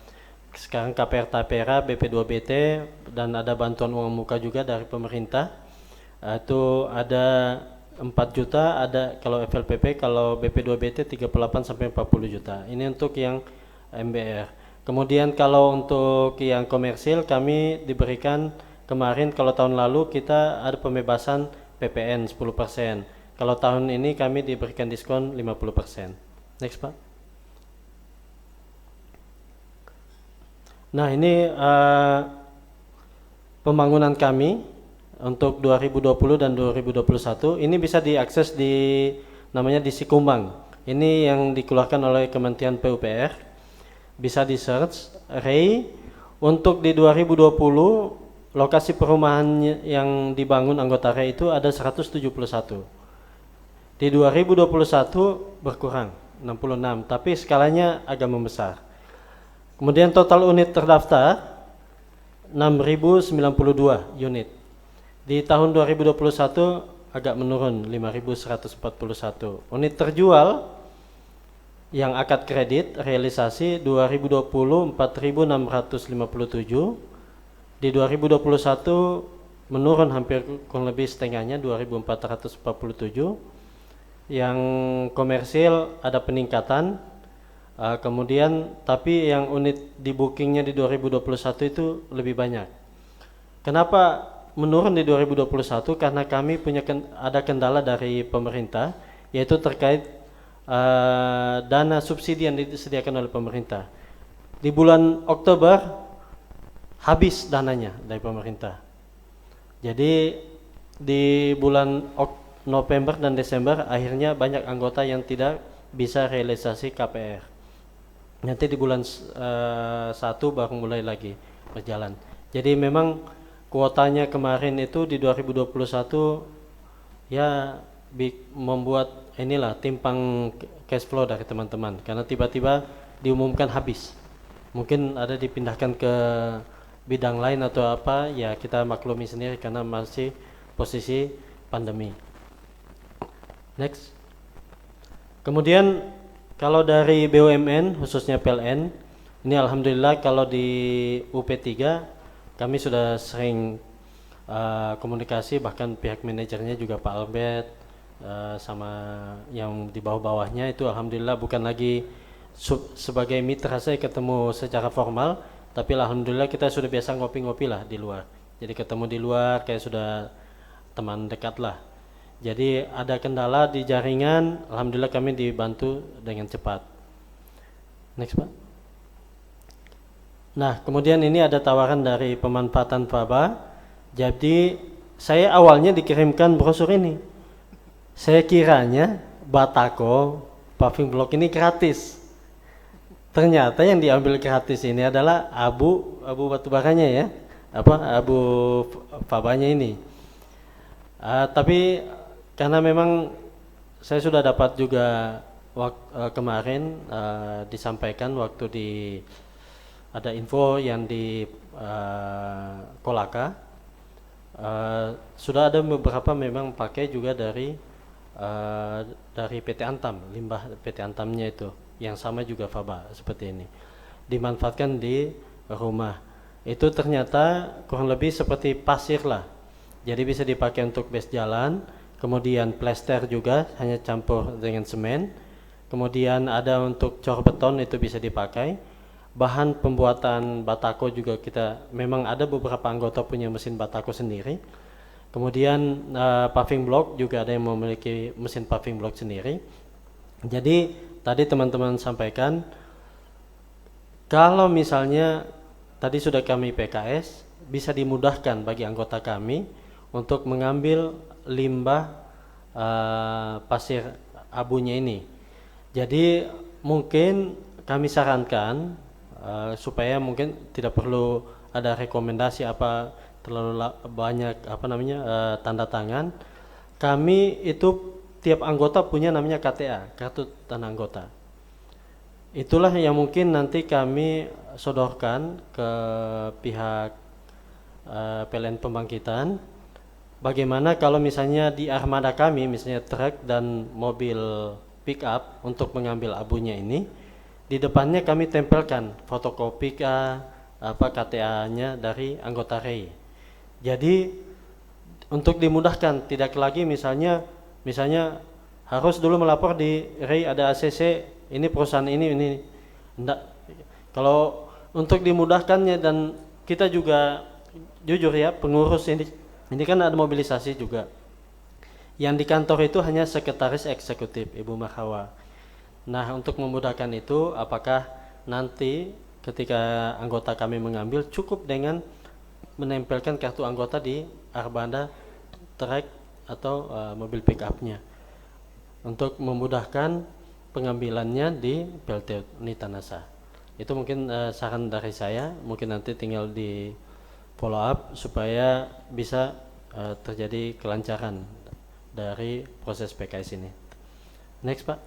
H: sekarang KPR Tapera, BP2BT, dan ada bantuan uang muka juga dari pemerintah. Itu ada 4 juta, ada kalau FLPP, kalau BP2BT 38 sampai 40 juta. Ini untuk yang MBR. Kemudian kalau untuk yang komersil kami diberikan kemarin, kalau tahun lalu kita ada pembebasan PPN 10%. Kalau tahun ini kami diberikan diskon 50%. Next, Pak. Nah, ini pembangunan kami untuk 2020 dan 2021. Ini bisa diakses di namanya di Sikumbang. Ini yang dikeluarkan oleh Kementerian PUPR. Bisa di search REI. Untuk di 2020 lokasi perumahan yang dibangun anggota REI itu ada 171. Di 2021 berkurang 66, tapi skalanya agak membesar. Kemudian total unit terdaftar 6.092 unit. Di tahun 2021 agak menurun 5.141. Unit terjual yang akad kredit realisasi 2020 4.657. Di 2021 menurun hampir kurang lebih setengahnya 2.447. Yang komersil ada peningkatan, kemudian tapi yang unit di bookingnya di 2021 itu lebih banyak. Kenapa menurun di 2021? Karena kami punya ada kendala dari pemerintah, yaitu terkait dana subsidi yang disediakan oleh pemerintah. Di bulan Oktober habis dananya dari pemerintah. Jadi di bulan November dan Desember akhirnya banyak anggota yang tidak bisa realisasi KPR. Nanti di bulan 1 baru mulai lagi berjalan. Jadi memang kuotanya kemarin itu di 2021 ya membuat inilah timpang cash flow dari teman-teman karena tiba-tiba diumumkan habis. Mungkin ada dipindahkan ke bidang lain atau apa, ya kita maklumi sendiri karena masih posisi pandemi. Next. Kemudian kalau dari BUMN khususnya PLN, ini alhamdulillah kalau di UP3 kami sudah sering komunikasi, bahkan pihak manajernya juga Pak Albert sama yang di bawah-bawahnya itu alhamdulillah bukan lagi sebagai mitra saya ketemu secara formal, tapi alhamdulillah kita sudah biasa ngopi-ngopi lah di luar. Jadi ketemu di luar kayak sudah teman dekat lah. Jadi ada kendala di jaringan, alhamdulillah kami dibantu dengan cepat. Next, Pak. Nah, kemudian ini ada tawaran dari pemanfaatan faba. Jadi saya awalnya dikirimkan brosur ini. Saya kiranya Batako paving block ini gratis. Ternyata yang diambil gratis ini adalah abu batubaranya ya, abu fabanya ini. Tapi karena memang saya sudah dapat juga kemarin disampaikan waktu ada info yang di Kolaka, sudah ada beberapa memang pakai juga dari PT Antam, limbah PT Antamnya itu yang sama juga faba seperti ini dimanfaatkan di rumah. Itu ternyata kurang lebih seperti pasir lah, jadi bisa dipakai untuk base jalan. Kemudian plester juga hanya campur dengan semen. Kemudian ada untuk cor beton itu bisa dipakai. Bahan pembuatan batako juga kita memang ada beberapa anggota punya mesin batako sendiri. Kemudian paving block juga ada yang memiliki mesin paving block sendiri. Jadi tadi teman-teman sampaikan kalau misalnya tadi sudah kami PKS, bisa dimudahkan bagi anggota kami untuk mengambil limbah pasir abunya ini. Jadi mungkin kami sarankan supaya mungkin tidak perlu ada rekomendasi apa terlalu banyak tanda tangan. Kami itu tiap anggota punya namanya KTA, kartu tanda anggota. Itulah yang mungkin nanti kami sodorkan ke pihak PLN Pembangkitan. Bagaimana kalau misalnya di armada kami, misalnya truk dan mobil pick up untuk mengambil abunya ini, di depannya kami tempelkan fotokopi KTA-nya dari anggota REI. Jadi untuk dimudahkan, tidak lagi misalnya harus dulu melapor di REI ada ACC, ini perusahaan ini. Enggak. Kalau untuk dimudahkannya dan kita juga jujur ya, pengurus ini kan ada mobilisasi juga. Yang di kantor itu hanya sekretaris eksekutif Ibu Marhawa. Nah, untuk memudahkan itu, apakah nanti ketika anggota kami mengambil cukup dengan menempelkan kartu anggota di armada truk atau mobil pick up-nya untuk memudahkan pengambilannya di PLT Unitanasa. Itu mungkin saran dari saya, mungkin nanti tinggal di follow up supaya bisa terjadi kelancaran dari proses PKS ini. Next, Pak.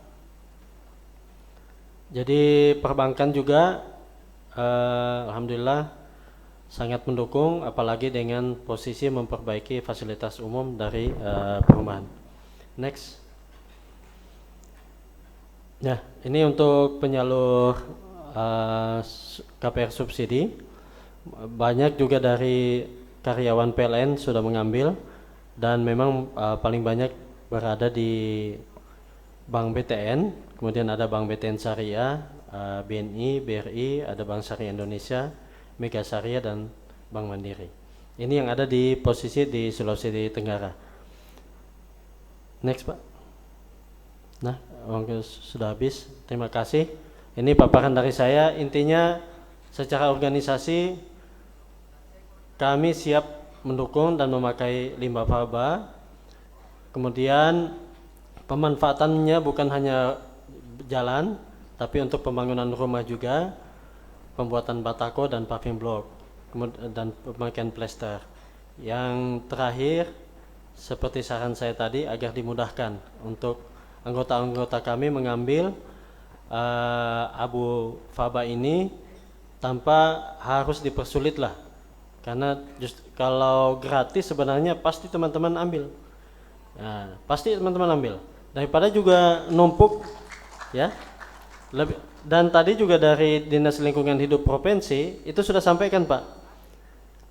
H: Jadi perbankan juga alhamdulillah sangat mendukung, apalagi dengan posisi memperbaiki fasilitas umum dari perumahan. Next. Nah, ini untuk penyalur KPR subsidi. Banyak juga dari karyawan PLN sudah mengambil dan memang paling banyak berada di Bank BTN, kemudian ada Bank BTN Syariah, BNI, BRI, ada Bank Syariah Indonesia, Mega Syariah dan Bank Mandiri. Ini yang ada di posisi di Sulawesi Tenggara. Next, Pak. Nah, waktu sudah habis. Terima kasih. Ini paparan dari saya. Intinya secara organisasi kami siap mendukung dan memakai limbah faba. Kemudian pemanfaatannya bukan hanya jalan, tapi untuk pembangunan rumah juga, pembuatan batako dan paving block, dan pemakaian plester. Yang terakhir, seperti saran saya tadi, agar dimudahkan untuk anggota-anggota kami mengambil abu faba ini tanpa harus dipersulit lah. Karena kalau gratis sebenarnya pasti teman-teman ambil. Nah, pasti teman-teman ambil. Daripada juga numpuk ya. Dan tadi juga dari Dinas Lingkungan Hidup Provinsi itu sudah sampaikan, Pak.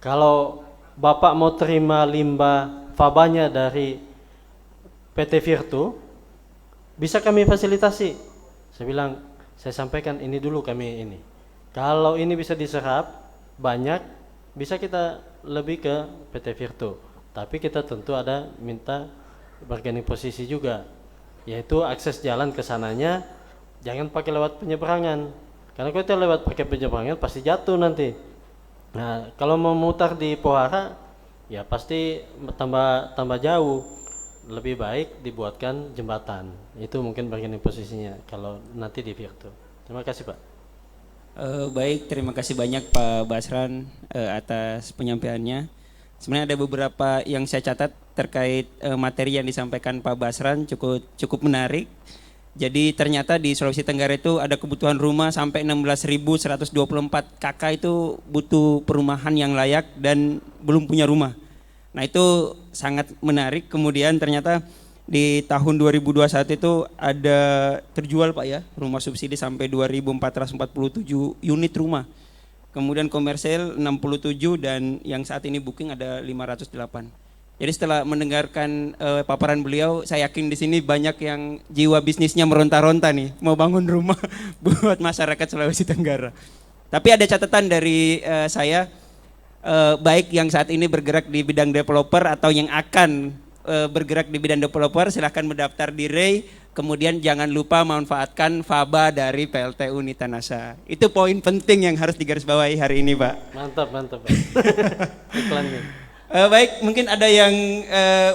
H: Kalau Bapak mau terima limbah fabanya dari PT Virtu, bisa kami fasilitasi. Saya bilang, saya sampaikan ini dulu kami ini. Kalau ini bisa diserap banyak, bisa kita lebih ke PT Virtu. Tapi kita tentu ada minta bargaining posisi juga, yaitu akses jalan ke sananya jangan pakai lewat penyeberangan. Karena kalau kita lewat pakai penyeberangan pasti jatuh nanti. Nah, kalau mau mutar di Pohara ya pasti tambah jauh. Lebih baik dibuatkan jembatan. Itu mungkin bargaining posisinya kalau nanti di Virtu. Terima kasih, Pak.
B: Baik, terima kasih banyak Pak Basran atas penyampaiannya. Sebenarnya ada beberapa yang saya catat terkait materi yang disampaikan Pak Basran cukup menarik. Jadi ternyata di Sulawesi Tenggara itu ada kebutuhan rumah sampai 16.124 KK itu butuh perumahan yang layak dan belum punya rumah. Nah itu sangat menarik. Kemudian ternyata di tahun 2021 itu ada terjual Pak ya rumah subsidi sampai 2.447 unit rumah. Kemudian komersial 67 dan yang saat ini booking ada 508. Jadi setelah mendengarkan paparan beliau, saya yakin di sini banyak yang jiwa bisnisnya meronta-ronta nih, mau bangun rumah buat masyarakat Sulawesi Tenggara. Tapi ada catatan dari saya, baik yang saat ini bergerak di bidang developer atau yang akan bergerak di bidang developer, silahkan mendaftar di REI. Kemudian jangan lupa manfaatkan faba dari PLT Unitanasa. Itu poin penting yang harus digarisbawahi hari ini, Pak.
H: Mantap Pak. Iklannya.
B: Baik, mungkin ada yang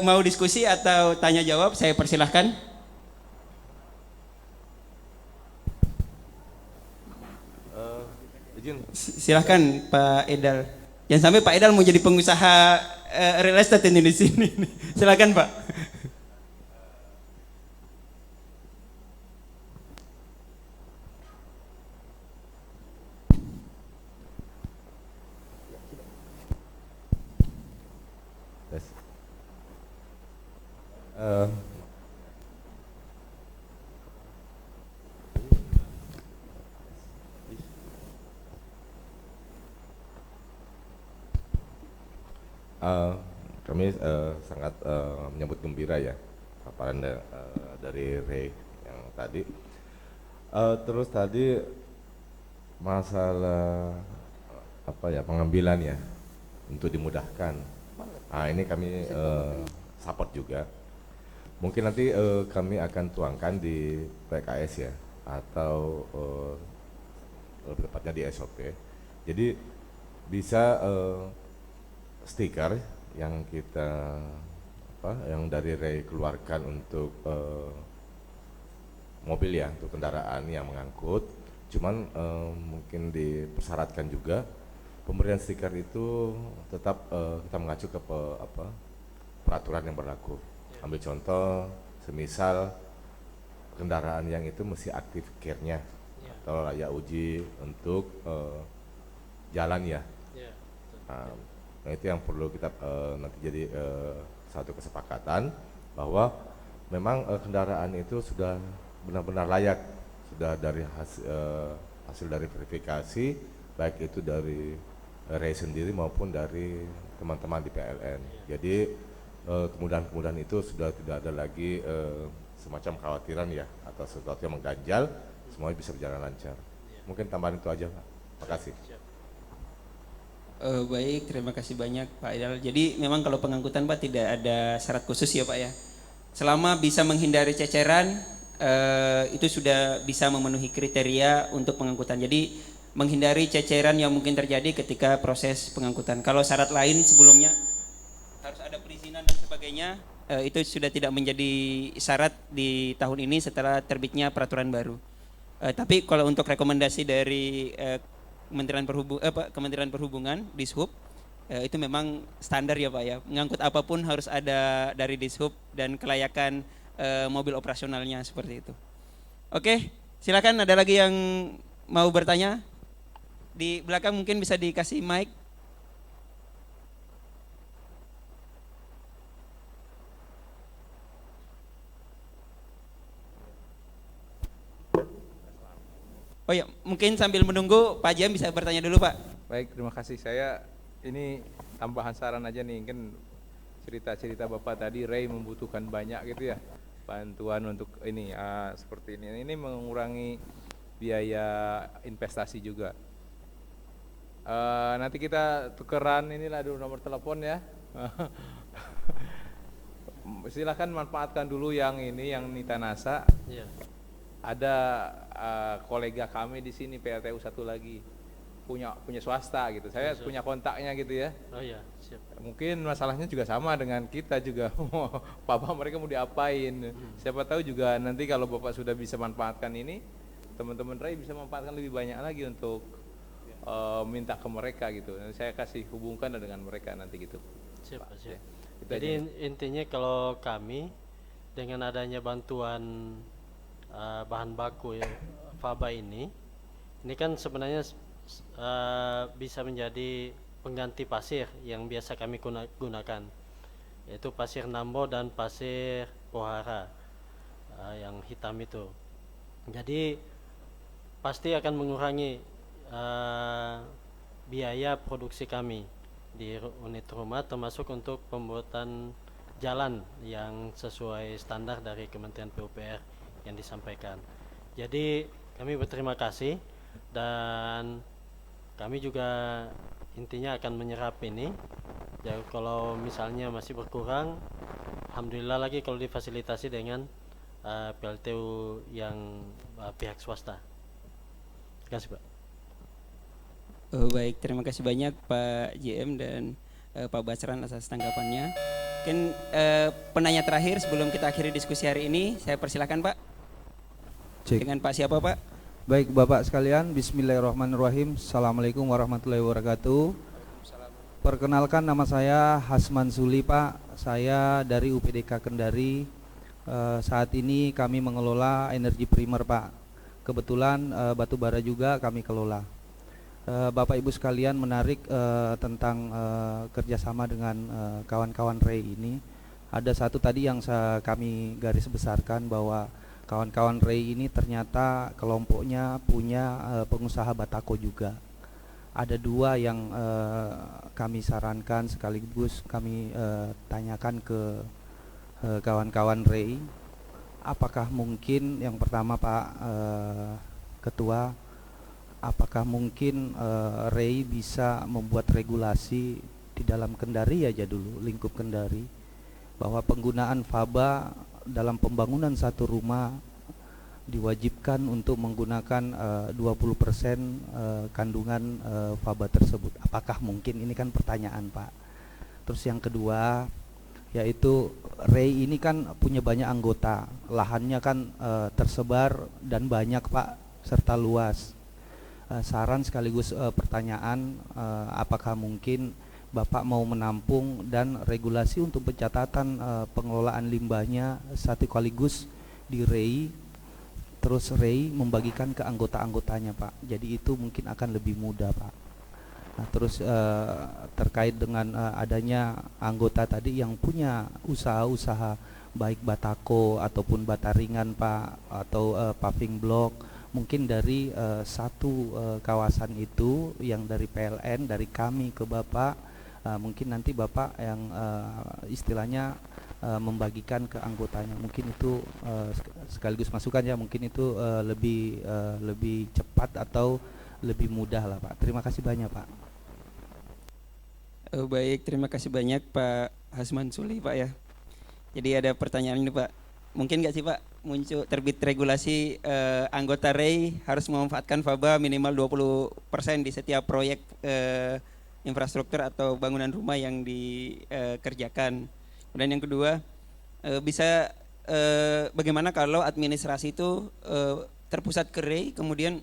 B: mau diskusi atau tanya jawab, saya persilahkan. Silahkan Pak Edal. Jangan sampai Pak Edal mau jadi pengusaha real estate ini di sini. Silakan Pak.
I: Kami sangat menyambut gembira ya paparan dari Ray yang tadi. Terus tadi masalah apa ya, pengambilan ya untuk dimudahkan. Ini kami support juga. Mungkin nanti kami akan tuangkan di PKS ya, atau lebih tepatnya di SOP. Jadi bisa stiker yang kita yang dari Ray keluarkan untuk mobil ya, untuk kendaraan yang mengangkut. Cuman mungkin dipersyaratkan juga pemberian stiker itu tetap kita mengacu ke peraturan yang berlaku. Ambil contoh, semisal kendaraan yang itu mesti aktif care-nya atau layak uji untuk jalan ya. Nah, itu yang perlu kita nanti jadi satu kesepakatan bahwa memang kendaraan itu sudah benar-benar layak, sudah dari hasil dari verifikasi, baik itu dari Ray sendiri maupun dari teman-teman di PLN. Jadi kemudahan-kemudahan itu sudah tidak ada lagi semacam kekhawatiran ya, atau sesuatu yang mengganjal, semuanya bisa berjalan lancar. Mungkin tambahan itu aja Pak. Terima kasih.
B: Baik, terima kasih banyak Pak Idal. Jadi memang kalau pengangkutan Pak tidak ada syarat khusus ya Pak ya. Selama bisa menghindari ceceran, itu sudah bisa memenuhi kriteria untuk pengangkutan. Jadi menghindari ceceran yang mungkin terjadi ketika proses pengangkutan. Kalau syarat lain sebelumnya harus ada perizinan dan sebagainya, itu sudah tidak menjadi syarat di tahun ini setelah terbitnya peraturan baru. Tapi kalau untuk rekomendasi dari Kementerian Perhubungan, Dishub, itu memang standar ya Pak ya. Mengangkut apapun harus ada dari Dishub dan kelayakan mobil operasionalnya seperti itu. Oke, silakan ada lagi yang mau bertanya? Di belakang mungkin bisa dikasih mic. Oh ya, mungkin sambil menunggu Pak Jam bisa bertanya dulu Pak.
J: Baik, terima kasih. Saya ini tambahan saran aja nih, kan cerita-cerita Bapak tadi Ray membutuhkan banyak gitu ya, bantuan untuk ini seperti ini. Ini mengurangi biaya investasi juga. Nanti kita tukeran inilah dulu nomor telepon ya. Silahkan manfaatkan dulu yang ini, yang Nita Nasa.
H: Iya.
J: Ada kolega kami di sini PLTU satu lagi punya swasta gitu. Saya punya kontaknya gitu ya.
H: Oh iya, siap.
J: Mungkin masalahnya juga sama dengan kita juga. Bapak mereka mau diapain? Siapa tahu juga nanti kalau Bapak sudah bisa manfaatkan ini, teman-teman Ray bisa manfaatkan lebih banyak lagi untuk minta ke mereka gitu. Nanti saya kasih hubungkan dengan mereka nanti gitu.
H: Siap,
J: Pak,
H: siap.
J: ya.
H: Jadi intinya kalau kami dengan adanya bantuan bahan baku ya, faba ini kan sebenarnya bisa menjadi pengganti pasir yang biasa kami gunakan, yaitu pasir Nambo dan pasir Pohara yang hitam itu. Jadi pasti akan mengurangi biaya produksi kami di unit rumah, termasuk untuk pembuatan jalan yang sesuai standar dari Kementerian PUPR yang disampaikan. Jadi kami berterima kasih dan kami juga intinya akan menyerap ini. Ya, kalau misalnya masih berkurang, alhamdulillah lagi kalau difasilitasi dengan PLTU yang pihak swasta. Terima kasih Pak.
B: Baik, terima kasih banyak Pak JM dan Pak Basran atas tanggapannya. Mungkin penanya terakhir sebelum kita akhiri diskusi hari ini, saya persilakan Pak.
K: Cek.
B: Dengan Pak siapa Pak?
K: Baik Bapak sekalian, Bismillahirrahmanirrahim. Assalamualaikum warahmatullahi wabarakatuh. Perkenalkan, nama saya Hasman Suli Pak. Saya dari UPDK Kendari. Saat ini kami mengelola energi primer Pak. Kebetulan batu bara juga kami kelola. Bapak Ibu sekalian, menarik tentang kerjasama dengan kawan-kawan REI ini. Ada satu tadi yang kami garis besarkan bahwa kawan-kawan REI ini ternyata kelompoknya punya pengusaha batako juga. Ada dua yang kami sarankan sekaligus kami tanyakan ke kawan-kawan REI. Apakah mungkin, yang pertama Pak Ketua, apakah mungkin REI bisa membuat regulasi di dalam Kendari aja dulu, lingkup Kendari, bahwa penggunaan faba dalam pembangunan satu rumah diwajibkan untuk menggunakan 20% kandungan faba tersebut. Apakah mungkin? Ini kan pertanyaan Pak. Terus yang kedua, yaitu REI ini kan punya banyak anggota, lahannya kan tersebar dan banyak Pak, serta luas. Saran sekaligus pertanyaan, apakah mungkin Bapak mau menampung dan regulasi untuk pencatatan pengelolaan limbahnya satu sekaligus di REI, terus REI membagikan ke anggota-anggotanya Pak. Jadi itu mungkin akan lebih mudah Pak. Nah, terus terkait dengan adanya anggota tadi yang punya usaha-usaha baik batako ataupun bata ringan Pak, atau paving block, mungkin dari satu kawasan itu yang dari PLN, dari kami ke Bapak, mungkin nanti Bapak yang istilahnya membagikan ke anggotanya. Mungkin itu sekaligus masukan ya, mungkin itu lebih cepat atau lebih mudah lah Pak. Terima kasih banyak Pak.
B: Baik, terima kasih banyak Pak Hasman Suli Pak ya. Jadi ada pertanyaan ini Pak, mungkin nggak sih Pak muncul terbit regulasi anggota REI harus memanfaatkan faba minimal 20% di setiap proyek infrastruktur atau bangunan rumah yang dikerjakan. Dan yang kedua, bisa bagaimana kalau administrasi itu terpusat ke REI, kemudian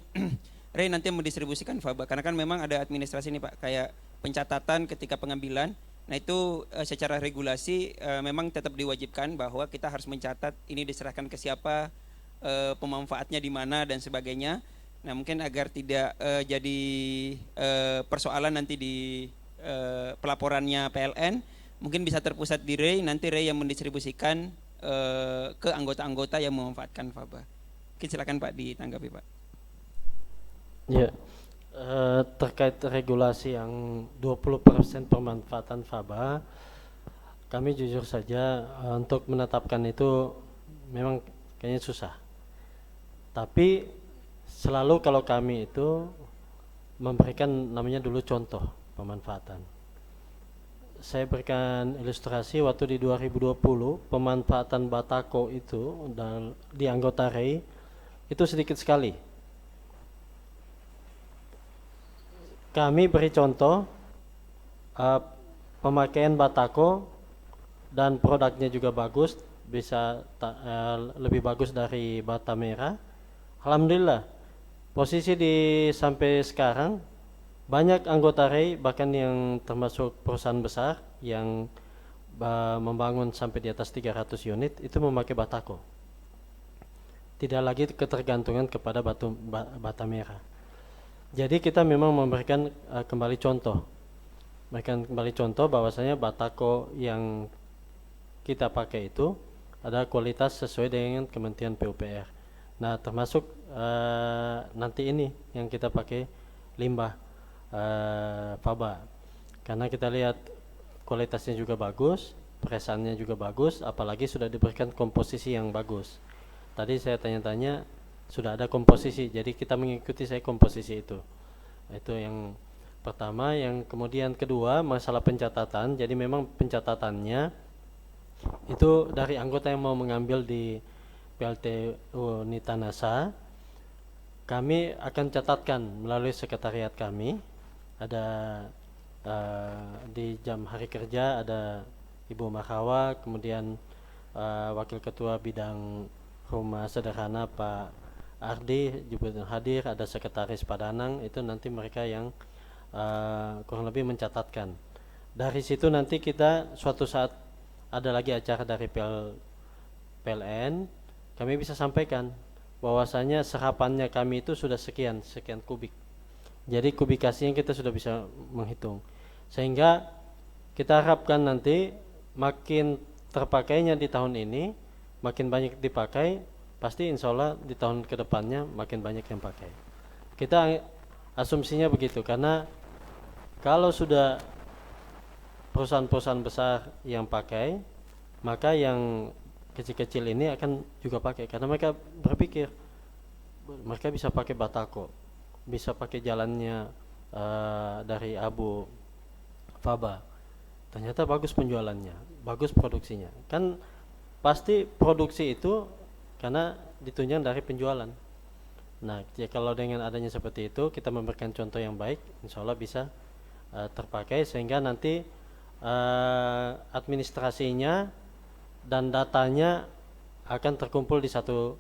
B: REI nanti mendistribusikan faba, karena kan memang ada administrasi nih Pak, kayak pencatatan ketika pengambilan. Nah itu secara regulasi memang tetap diwajibkan bahwa kita harus mencatat ini diserahkan ke siapa, pemanfaatnya di mana dan sebagainya. Nah mungkin agar tidak jadi persoalan nanti di pelaporannya PLN, mungkin bisa terpusat di REI, nanti REI yang mendistribusikan ke anggota-anggota yang memanfaatkan faba. Oke, silakan Pak ditanggapi Pak.
H: Ya. Terkait regulasi yang 20% pemanfaatan faba, kami jujur saja untuk menetapkan itu memang kayaknya susah. Tapi selalu kalau kami itu memberikan namanya dulu contoh pemanfaatan. Saya berikan ilustrasi waktu di 2020 pemanfaatan batako itu dan di anggota REI itu sedikit sekali. Kami beri contoh pemakaian batako dan produknya juga bagus, bisa lebih bagus dari bata merah. Alhamdulillah, posisi sampai sekarang banyak anggota REI bahkan yang termasuk perusahaan besar yang membangun sampai di atas 300 unit itu memakai batako. Tidak lagi ketergantungan kepada bata merah. Jadi kita memang memberikan kembali contoh bahwasanya batako yang kita pakai itu ada kualitas sesuai dengan Kementerian PUPR. Nah termasuk nanti ini yang kita pakai limbah faba, karena kita lihat kualitasnya juga bagus, peresannya juga bagus, apalagi sudah diberikan komposisi yang bagus. Tadi saya tanya-tanya sudah ada komposisi, jadi kita mengikuti komposisi itu. Itu yang pertama. Yang kemudian kedua, masalah pencatatan. Jadi memang pencatatannya itu dari anggota yang mau mengambil di PLTU Nitanasa, kami akan catatkan melalui sekretariat kami. Ada di jam hari kerja ada Ibu Marhawa, kemudian Wakil Ketua Bidang Rumah Sederhana Pak Ardi juga hadir, ada Sekretaris Pak Danang, itu nanti mereka yang kurang lebih mencatatkan. Dari situ nanti kita suatu saat ada lagi acara dari PLN, kami bisa sampaikan bahwasanya serapannya kami itu sudah sekian kubik. Jadi kubikasinya kita sudah bisa menghitung. Sehingga kita harapkan nanti makin terpakainya di tahun ini, makin banyak dipakai, pasti insya Allah di tahun kedepannya makin banyak yang pakai. Kita asumsinya begitu, karena kalau sudah perusahaan-perusahaan besar yang pakai, maka yang kecil-kecil ini akan juga pakai, karena mereka berpikir mereka bisa pakai Batako, bisa pakai jalannya dari Abu Faba, ternyata bagus penjualannya, bagus produksinya. Kan pasti produksi itu karena ditunjang dari penjualan. Nah, ya kalau dengan adanya seperti itu, kita memberikan contoh yang baik, insya Allah bisa terpakai, sehingga nanti administrasinya dan datanya akan terkumpul di satu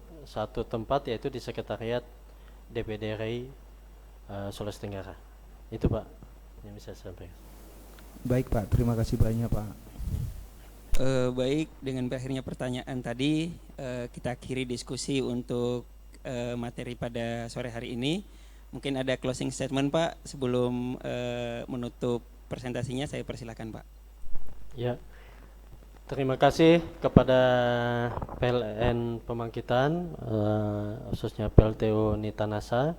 H: tempat, yaitu di Sekretariat DPD RI Sulawesi Tenggara. Itu Pak yang bisa saya sampaikan.
K: Baik Pak, terima kasih banyak Pak.
B: Baik, dengan berakhirnya pertanyaan tadi, kita akhiri diskusi untuk materi pada sore hari ini. Mungkin ada closing statement Pak sebelum menutup presentasinya, saya persilakan Pak. Ya, terima kasih kepada PLN Pemangkitan, khususnya PLTU Nitanasa,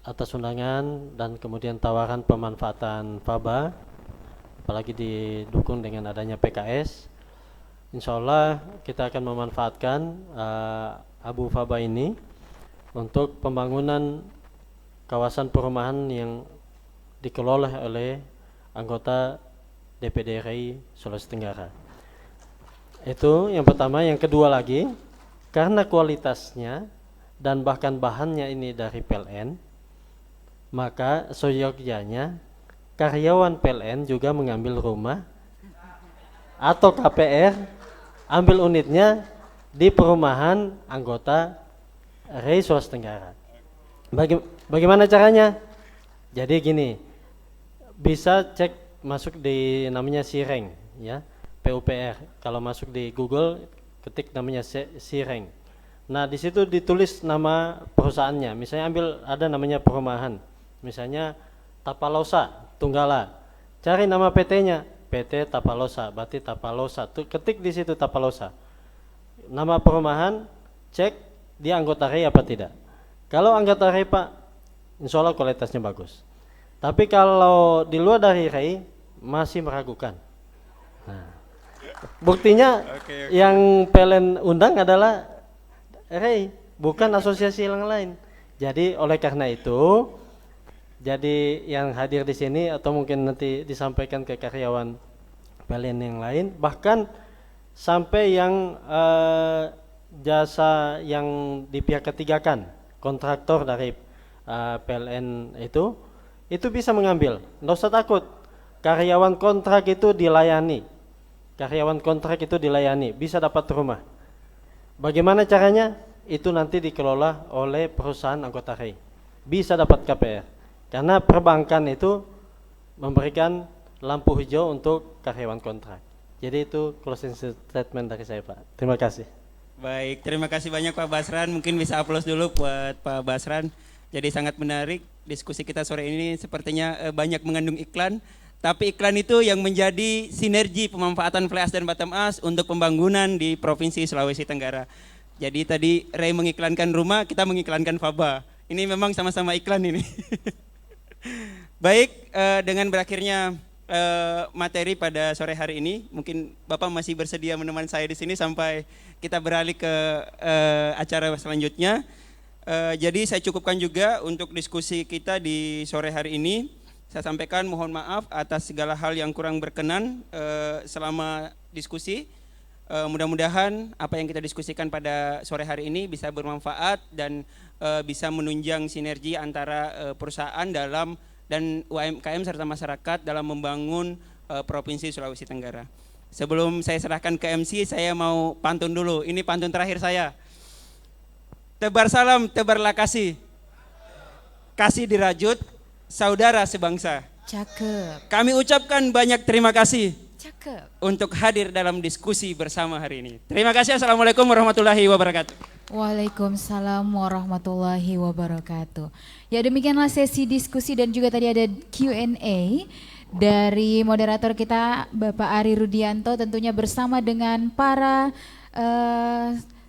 B: atas undangan dan kemudian tawaran pemanfaatan Faba, apalagi didukung dengan adanya PKS. Insya Allah kita akan memanfaatkan Abu Faba ini untuk pembangunan kawasan perumahan yang dikelola oleh anggota DPD RI Sulawesi Tenggara. Itu yang pertama. Yang kedua lagi, karena kualitasnya dan bahkan bahannya ini dari PLN, maka seyogyanya karyawan PLN juga mengambil rumah atau KPR, ambil unitnya di perumahan anggota RI Sulawesi Tenggara. Bagaimana caranya? Jadi gini, bisa cek masuk di namanya Sireng, ya, PUPR. Kalau masuk di Google, ketik namanya Sireng. Nah, di situ ditulis nama perusahaannya. Misalnya ambil ada namanya perumahan, misalnya Tapalosa Tunggala. Cari nama PT-nya, PT Tapalosa, berarti Tapalosa. Ketik di situ Tapalosa. Nama perumahan, cek dia anggota RI apa tidak. Kalau anggota RI Pak, insya Allah kualitasnya bagus. Tapi kalau di luar dari RI masih meragukan. Nah, buktinya yang PLN undang adalah RI, bukan asosiasi yang lain. Jadi oleh karena itu, jadi yang hadir di sini atau mungkin nanti disampaikan ke karyawan PLN yang lain, bahkan sampai yang jasa yang di pihak ketiga kan, kontraktor dari PLN itu bisa mengambil. Nggak usah takut, karyawan kontrak itu dilayani. Karyawan kontrak itu dilayani, bisa dapat rumah. Bagaimana caranya? Itu nanti dikelola oleh perusahaan anggota RI. Bisa dapat KPR. Karena perbankan itu memberikan lampu hijau untuk karyawan kontrak. Jadi itu closing statement dari saya Pak. Terima kasih. Baik, terima kasih banyak Pak Basran. Mungkin bisa aplaus dulu buat Pak Basran. Jadi sangat menarik diskusi kita sore ini, sepertinya banyak mengandung iklan. Tapi iklan itu yang menjadi sinergi pemanfaatan fly ash dan bottom ash untuk pembangunan di Provinsi Sulawesi Tenggara. Jadi tadi Ray mengiklankan rumah, kita mengiklankan Faba. Ini memang sama-sama iklan ini. Baik, dengan berakhirnya materi pada sore hari ini, mungkin Bapak masih bersedia menemani saya di sini sampai kita beralih ke acara selanjutnya. Jadi saya cukupkan juga untuk diskusi kita di sore hari ini. Saya sampaikan mohon maaf atas segala hal yang kurang berkenan selama diskusi. Mudah-mudahan apa yang kita diskusikan pada sore hari ini bisa bermanfaat dan bisa menunjang sinergi antara perusahaan dalam dan UMKM serta masyarakat dalam membangun Provinsi Sulawesi Tenggara. Sebelum saya serahkan ke MC, saya mau pantun dulu. Ini pantun terakhir saya. Tebar salam, tebarlah kasih. Kasih dirajut, saudara sebangsa.
L: Cakep.
B: Kami ucapkan banyak terima kasih.
L: Cakep.
B: Untuk hadir dalam diskusi bersama hari ini. Terima kasih. Assalamualaikum warahmatullahi wabarakatuh.
L: Waalaikumsalam warahmatullahi wabarakatuh. Ya, demikianlah sesi diskusi dan juga tadi ada Q&A dari moderator kita Bapak Ari Rudianto, tentunya bersama dengan para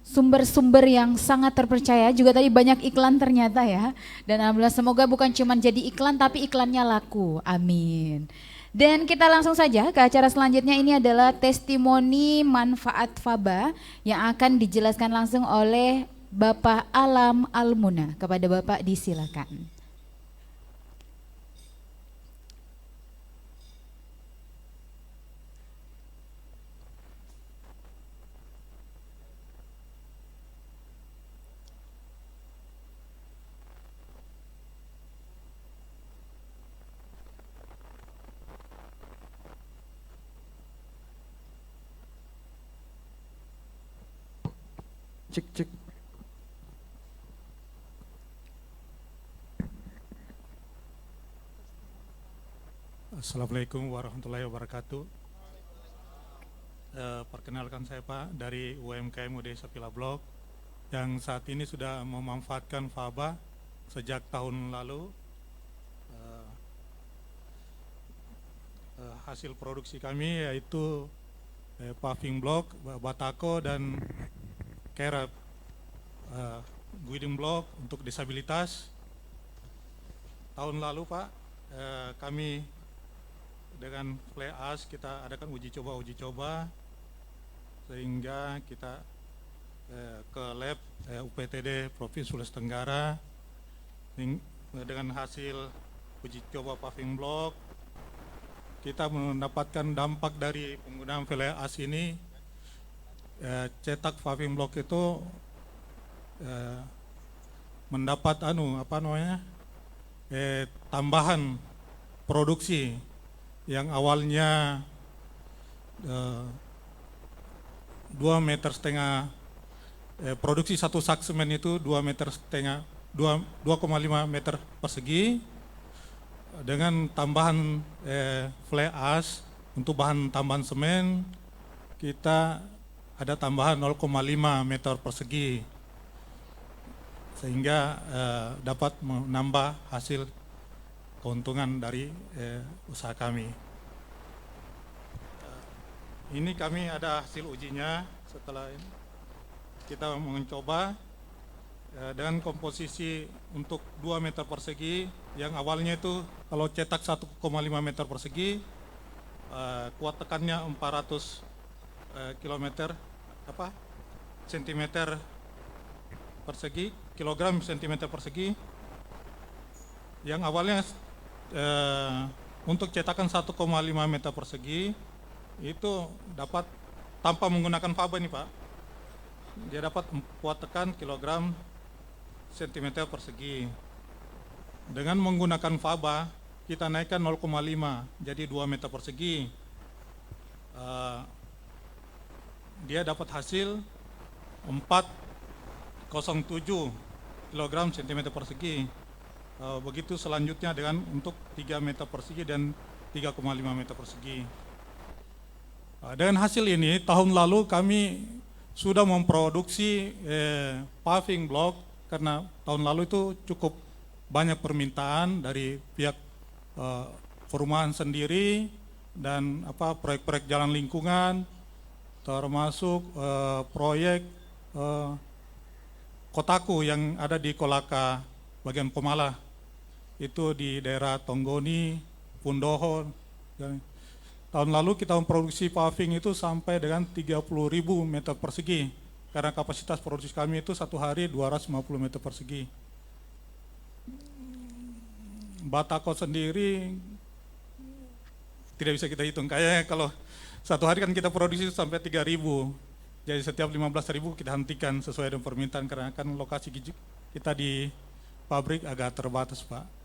L: sumber-sumber yang sangat terpercaya. Juga tadi banyak iklan ternyata ya. Dan alhamdulillah semoga bukan cuma jadi iklan tapi iklannya laku. Amin. Dan kita langsung saja ke acara selanjutnya. Ini adalah testimoni manfaat faba yang akan dijelaskan langsung oleh Bapak Alam Almuna. Kepada Bapak disilakan.
E: Cek cek.
M: Assalamualaikum warahmatullahi wabarakatuh. Perkenalkan saya Pak dari UMKM UD Sapila Blok yang saat ini sudah memanfaatkan faba sejak tahun lalu. Hasil produksi kami yaitu paving block, batako dan kerap guiding block untuk disabilitas. Tahun lalu Pak, kami dengan FLEAS kita adakan uji coba sehingga kita ke lab UPTD Provinsi Sulawesi Tenggara dengan hasil uji coba paving block kita mendapatkan dampak dari penggunaan FLEAS ini. Cetak paving block itu mendapat tambahan produksi yang awalnya 2,5 meter, produksi satu sak semen itu 2,5 meter persegi dengan tambahan FLEAS untuk bahan tambahan semen kita ada tambahan 0,5 meter persegi sehingga dapat menambah hasil keuntungan dari usaha kami. Ini kami ada hasil ujinya setelah ini. Kita mencoba dengan komposisi untuk 2 meter persegi yang awalnya itu kalau cetak 1,5 meter persegi kuat tekannya 400 sentimeter persegi, kilogram sentimeter persegi. Yang awalnya untuk cetakan 1,5 meter persegi itu dapat tanpa menggunakan faba nih Pak. Dia dapat kuat tekan kilogram sentimeter persegi. Dengan menggunakan faba kita naikkan 0,5 jadi 2 meter persegi. Dia dapat hasil 407 kg sentimeter persegi. Begitu selanjutnya dengan untuk 3 meter persegi dan 3,5 meter persegi. Dengan hasil ini tahun lalu kami sudah memproduksi paving block karena tahun lalu itu cukup banyak permintaan dari pihak perumahan sendiri dan proyek-proyek jalan lingkungan, termasuk proyek kotaku yang ada di Kolaka bagian Pemala, itu di daerah Tonggoni, Pundoho. Tahun lalu kita memproduksi paving itu sampai dengan 30.000 meter persegi karena kapasitas produksi kami itu satu hari 250 meter persegi. Batako sendiri tidak bisa kita hitung, kayaknya kalau satu hari kan kita produksi sampai 3.000, jadi setiap 15.000 kita hentikan sesuai dengan permintaan karena kan lokasi kita di pabrik agak terbatas Pak.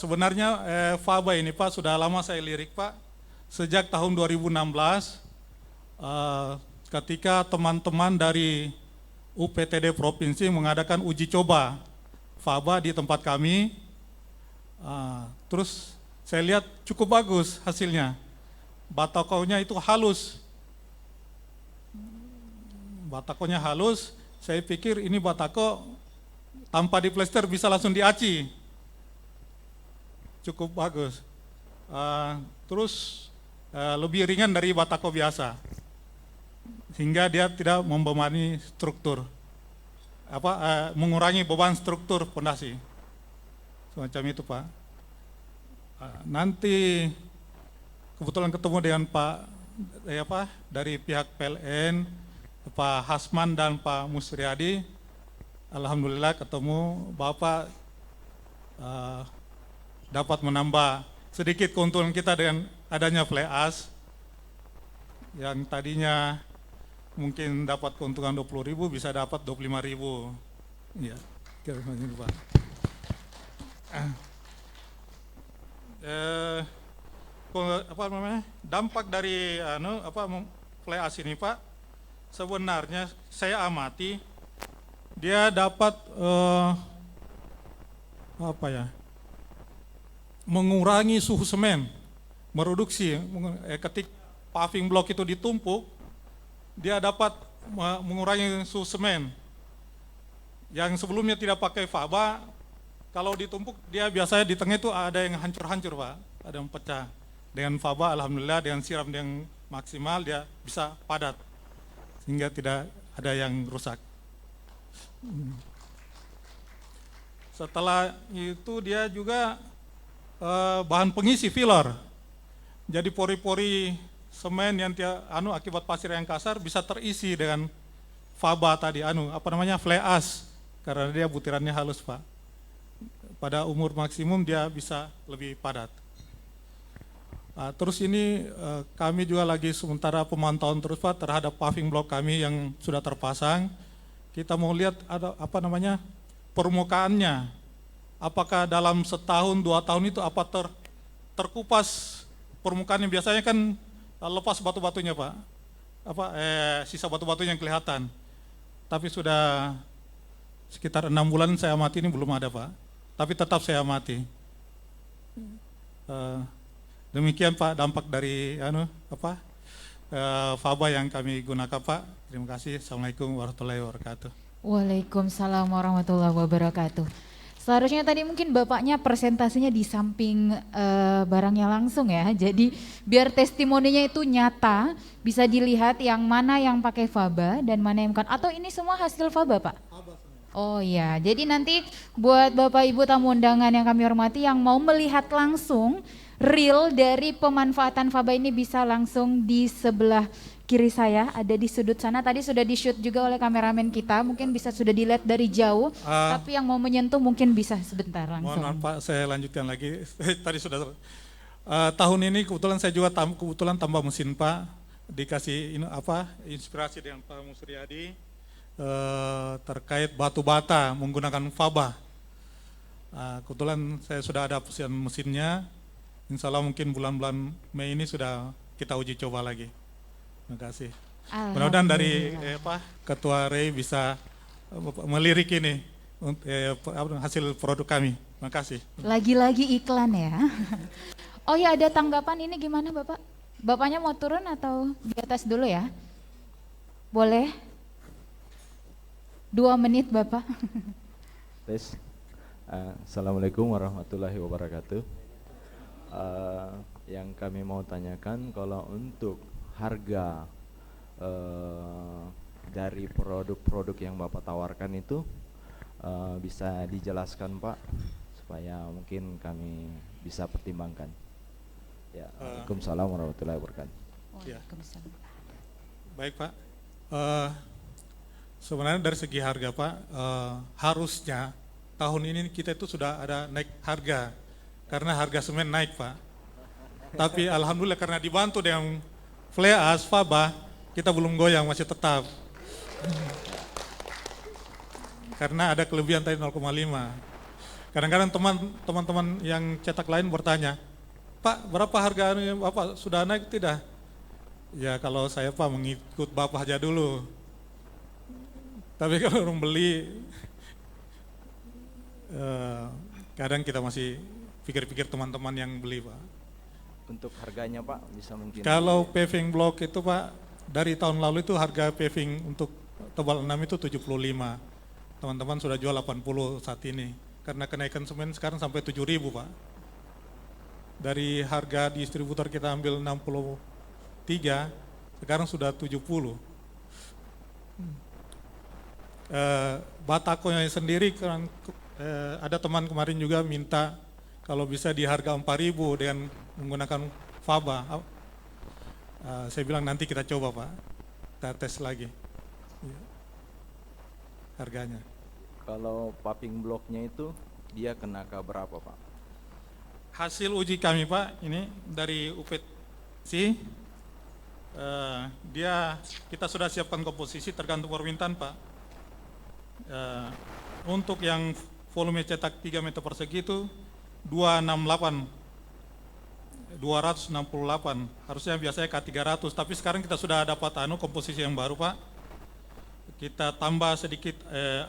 M: Sebenarnya faba ini Pak sudah lama saya lirik Pak, sejak tahun 2016 ketika teman-teman dari UPTD Provinsi mengadakan uji coba faba di tempat kami, terus saya lihat cukup bagus hasilnya, batakonya itu halus, batakonya halus, saya pikir ini batako tanpa diplester bisa langsung diaci, cukup bagus. Terus lebih ringan dari batako biasa, sehingga dia tidak membebani struktur, mengurangi beban struktur fondasi, semacam itu Pak. Nanti kebetulan ketemu dengan Pak dari pihak PLN, Pak Hasman dan Pak Musriyadi. Alhamdulillah ketemu Bapak dapat menambah sedikit keuntungan kita dengan adanya fly ash yang tadinya mungkin dapat keuntungan 20.000 bisa dapat 25.000. Ya, kira-kira Pak. Dampak dari fly ash ini Pak, sebenarnya saya amati dia dapat mengurangi suhu semen, mereduksi ketika paving block itu ditumpuk, dia dapat mengurangi suhu semen. Yang sebelumnya tidak pakai faba, kalau ditumpuk dia biasanya di tengah itu ada yang hancur-hancur Pak, ada yang pecah. Dengan faba alhamdulillah dengan siram yang maksimal dia bisa padat, sehingga tidak ada yang rusak. Setelah itu dia juga bahan pengisi filler. Jadi pori-pori semen yang akibat pasir yang kasar bisa terisi dengan faba tadi, fly ash, karena dia butirannya halus Pak. Pada umur maksimum dia bisa lebih padat. Terus ini kami juga lagi sementara pemantauan terus Pak terhadap paving block kami yang sudah terpasang. Kita mau lihat ada permukaannya. Apakah dalam setahun 2 tahun itu terkupas permukaannya, biasanya kan lepas batu-batunya Pak. Sisa batu-batunya yang kelihatan. Tapi sudah sekitar 6 bulan saya amati ini belum ada Pak. Tapi tetap saya amati. Demikian Pak dampak dari faba yang kami gunakan Pak. Terima kasih. Assalamualaikum warahmatullahi wabarakatuh.
L: Waalaikumsalam warahmatullahi wabarakatuh. Seharusnya tadi mungkin Bapaknya presentasinya di samping barangnya langsung ya. Jadi biar testimoninya itu nyata, bisa dilihat yang mana yang pakai faba dan mana yang bukan. Atau ini semua hasil faba Pak? Oh iya, jadi nanti buat Bapak Ibu tamu undangan yang kami hormati yang mau melihat langsung real dari pemanfaatan faba ini bisa langsung di sebelah kiri saya, ada di sudut sana. Tadi sudah di-shoot juga oleh kameramen kita, mungkin bisa sudah dilihat dari jauh, tapi yang mau menyentuh mungkin bisa sebentar langsung.
M: Mohon maaf Pak, saya lanjutkan lagi. Tadi sudah tahun ini kebetulan saya juga tambah mesin Pak, dikasih inspirasi dengan Pak Musriyadi terkait batu bata menggunakan faba. Kebetulan saya sudah ada mesinnya. Insya Allah mungkin bulan-bulan Mei ini sudah kita uji coba lagi. Terima kasih. Mudah-mudahan dari Ketua Rey bisa melirik ini hasil produk kami. Terima kasih.
L: Lagi-lagi iklan ya. Oh ya, ada tanggapan ini gimana Bapak? Bapaknya mau turun atau di atas dulu ya? Boleh? 2 menit Bapak.
N: Tes. Assalamualaikum warahmatullahi wabarakatuh. Yang kami mau tanyakan, kalau untuk harga dari produk-produk yang Bapak tawarkan itu bisa dijelaskan Pak, supaya mungkin kami bisa pertimbangkan. Ya, Waalaikumsalam warahmatullahi wabarakatuh.
L: Waalaikumsalam.
M: Baik Pak, sebenarnya dari segi harga Pak, harusnya tahun ini kita itu sudah ada naik harga, karena harga semen naik Pak. Tapi alhamdulillah karena dibantu dengan fly ash faba, kita belum goyang, masih tetap. Karena ada kelebihan tadi 0,5. kadang-kadang teman-teman yang cetak lain bertanya, Pak, berapa harga Bapak sudah naik tidak? Ya kalau saya Pak mengikut Bapak aja dulu. Tapi kalau orang beli, kadang kita masih pikir-pikir teman-teman yang beli Pak.
N: Untuk harganya Pak bisa mungkin.
M: Kalau paving block itu Pak, dari tahun lalu itu harga paving untuk tebal 6 itu 75. Teman-teman sudah jual 80 saat ini. Karena kenaikan semen sekarang sampai 7.000 Pak. Dari harga distributor kita ambil 63, sekarang sudah 70. Batakonya sendiri, ada teman kemarin juga minta kalau bisa di harga 4.000 dengan menggunakan faba. Saya bilang nanti kita coba Pak, kita tes lagi harganya.
N: Kalau paving blocknya itu dia kena ke berapa Pak?
M: Hasil uji kami Pak, ini dari UPC, kita sudah siapkan komposisi tergantung permintaan Pak. Untuk yang volume cetak 3 meter persegi itu 268, harusnya biasanya K300, tapi sekarang kita sudah dapat komposisi yang baru Pak. Kita tambah sedikit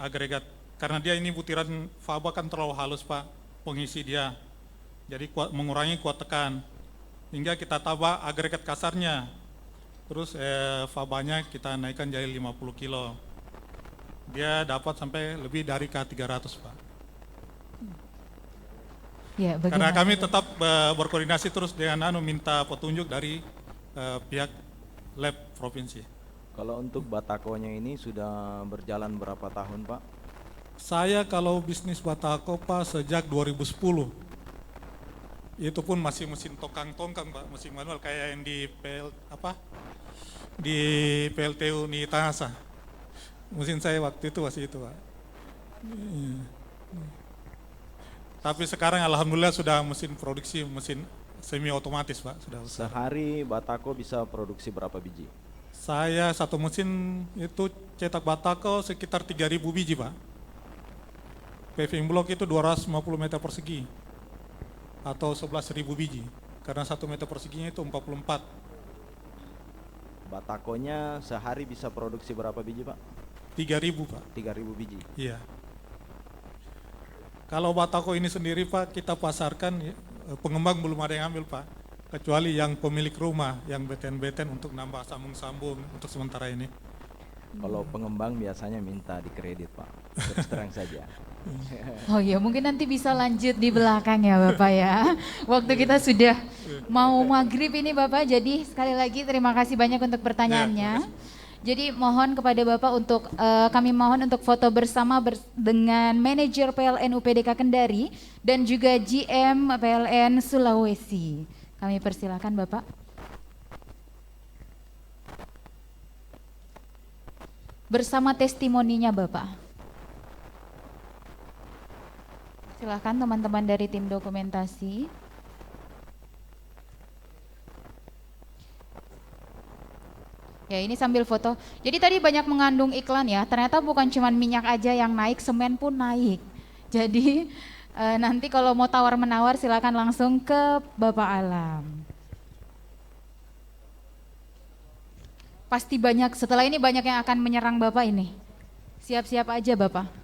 M: agregat, karena dia ini butiran faba kan terlalu halus Pak, pengisi dia. Jadi mengurangi kuat tekan, hingga kita tambah agregat kasarnya. Terus fabanya kita naikkan jadi 50 kilo. Dia dapat sampai lebih dari K300 Pak.
L: Ya,
M: karena kami tetap berkoordinasi terus dengan minta petunjuk dari pihak lab provinsi.
N: Kalau untuk batakonya ini sudah berjalan berapa tahun Pak?
M: Saya kalau bisnis batako Pak sejak 2010. Itu pun masih mesin tongkang-tongkang Pak, mesin manual kayak yang di PLTU Nitasa. Mesin saya waktu itu masih itu Pak. Tapi sekarang alhamdulillah sudah mesin produksi, mesin semi otomatis Pak. Sudah.
N: Sehari batako bisa produksi berapa biji?
M: Saya satu mesin itu cetak batako sekitar 3.000 biji Pak. Paving block itu 250 meter persegi atau 11.000 biji, karena 1 meter perseginya itu 44.
N: Batakonya sehari bisa produksi berapa biji Pak?
M: 3.000 Pak.
N: 3.000 biji?
M: Iya. Kalau batako ini sendiri Pak, kita pasarkan, pengembang belum ada yang ambil Pak, kecuali yang pemilik rumah, yang beten-beten untuk nambah sambung-sambung untuk sementara ini.
N: Kalau pengembang biasanya minta dikredit Pak, terus terang saja.
L: Oh ya, mungkin nanti bisa lanjut di belakang ya Bapak ya. Waktu kita sudah mau maghrib ini Bapak, jadi sekali lagi terima kasih banyak untuk pertanyaannya. Jadi mohon kepada Bapak untuk, kami mohon untuk foto bersama dengan manajer PLN UPDK Kendari dan juga GM PLN Sulawesi. Kami persilakan Bapak. Bersama testimoninya Bapak. Silahkan teman-teman dari tim dokumentasi. Ya ini sambil foto. Jadi tadi banyak mengandung iklan ya, ternyata bukan cuma minyak aja yang naik, semen pun naik. Jadi nanti kalau mau tawar-menawar silakan langsung ke Bapak Alam. Pasti banyak, setelah ini banyak yang akan menyerang Bapak ini. Siap-siap aja Bapak.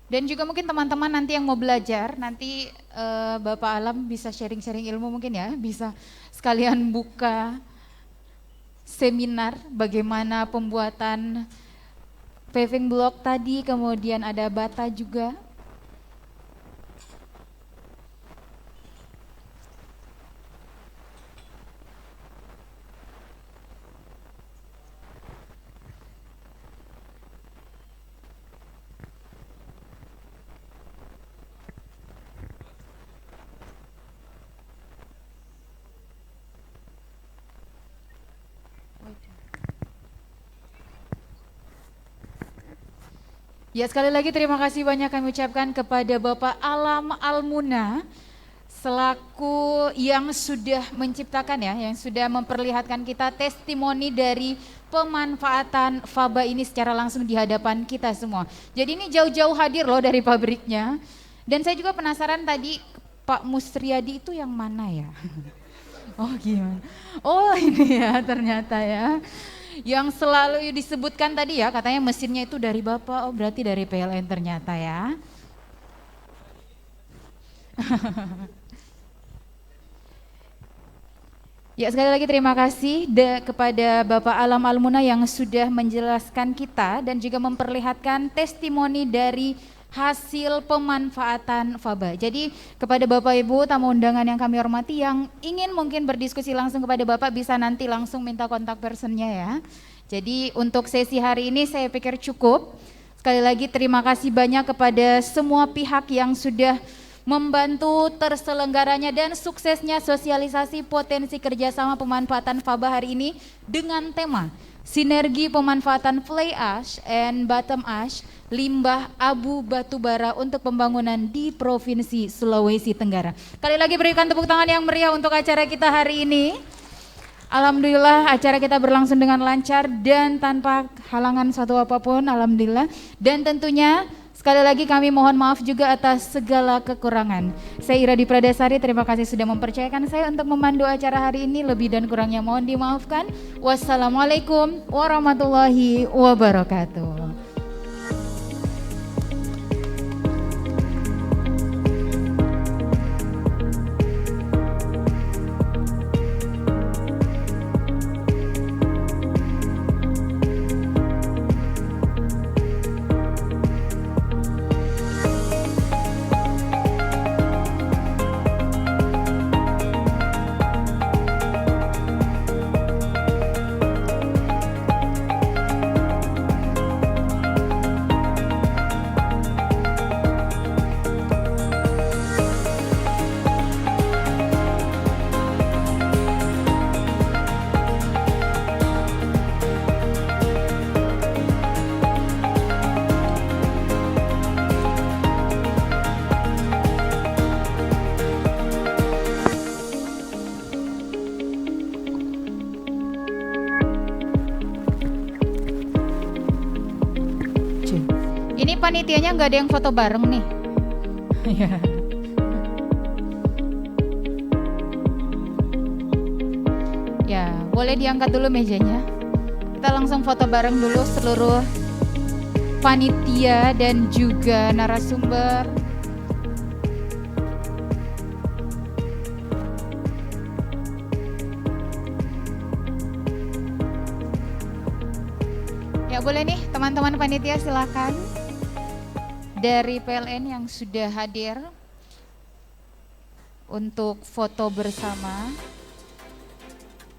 L: Dan juga mungkin teman-teman nanti yang mau belajar, nanti Bapak Alam bisa sharing-sharing ilmu mungkin ya, bisa sekalian buka seminar bagaimana pembuatan paving block tadi, kemudian ada bata juga. Ya sekali lagi terima kasih banyak kami ucapkan kepada Bapak Alam Almuna selaku yang sudah menciptakan ya, yang sudah memperlihatkan kita testimoni dari pemanfaatan faba ini secara langsung di hadapan kita semua. Jadi ini jauh-jauh hadir loh dari pabriknya. Dan saya juga penasaran tadi Pak Musriyadi itu yang mana ya? Oh gimana? Oh ini ya ternyata ya. Yang selalu disebutkan tadi ya, katanya mesinnya itu dari Bapak, oh berarti dari PLN ternyata ya. Ya sekali lagi terima kasih kepada Bapak Alam Almuna yang sudah menjelaskan kita dan juga memperlihatkan testimoni dari hasil pemanfaatan faba. Jadi kepada Bapak Ibu tamu undangan yang kami hormati yang ingin mungkin berdiskusi langsung kepada Bapak bisa nanti langsung minta kontak personnya ya. Jadi untuk sesi hari ini saya pikir cukup. Sekali lagi terima kasih banyak kepada semua pihak yang sudah membantu terselenggaranya dan suksesnya sosialisasi potensi kerjasama pemanfaatan faba hari ini dengan tema Sinergi Pemanfaatan Fly Ash and Bottom Ash Limbah Abu Batubara untuk Pembangunan di Provinsi Sulawesi Tenggara. Kali lagi berikan tepuk tangan yang meriah untuk acara kita hari ini. Alhamdulillah acara kita berlangsung dengan lancar dan tanpa halangan satu apapun, alhamdulillah. Dan tentunya sekali lagi kami mohon maaf juga atas segala kekurangan. Saya Iradi Pradasari, terima kasih sudah mempercayakan saya untuk memandu acara hari ini. Lebih dan kurangnya mohon dimaafkan. Wassalamualaikum warahmatullahi wabarakatuh. Panitianya nggak ada yang foto bareng nih. Ya, boleh diangkat dulu mejanya. Kita langsung foto bareng dulu seluruh panitia dan juga narasumber. Ya boleh nih teman-teman panitia silakan. Dari PLN yang sudah hadir untuk foto bersama.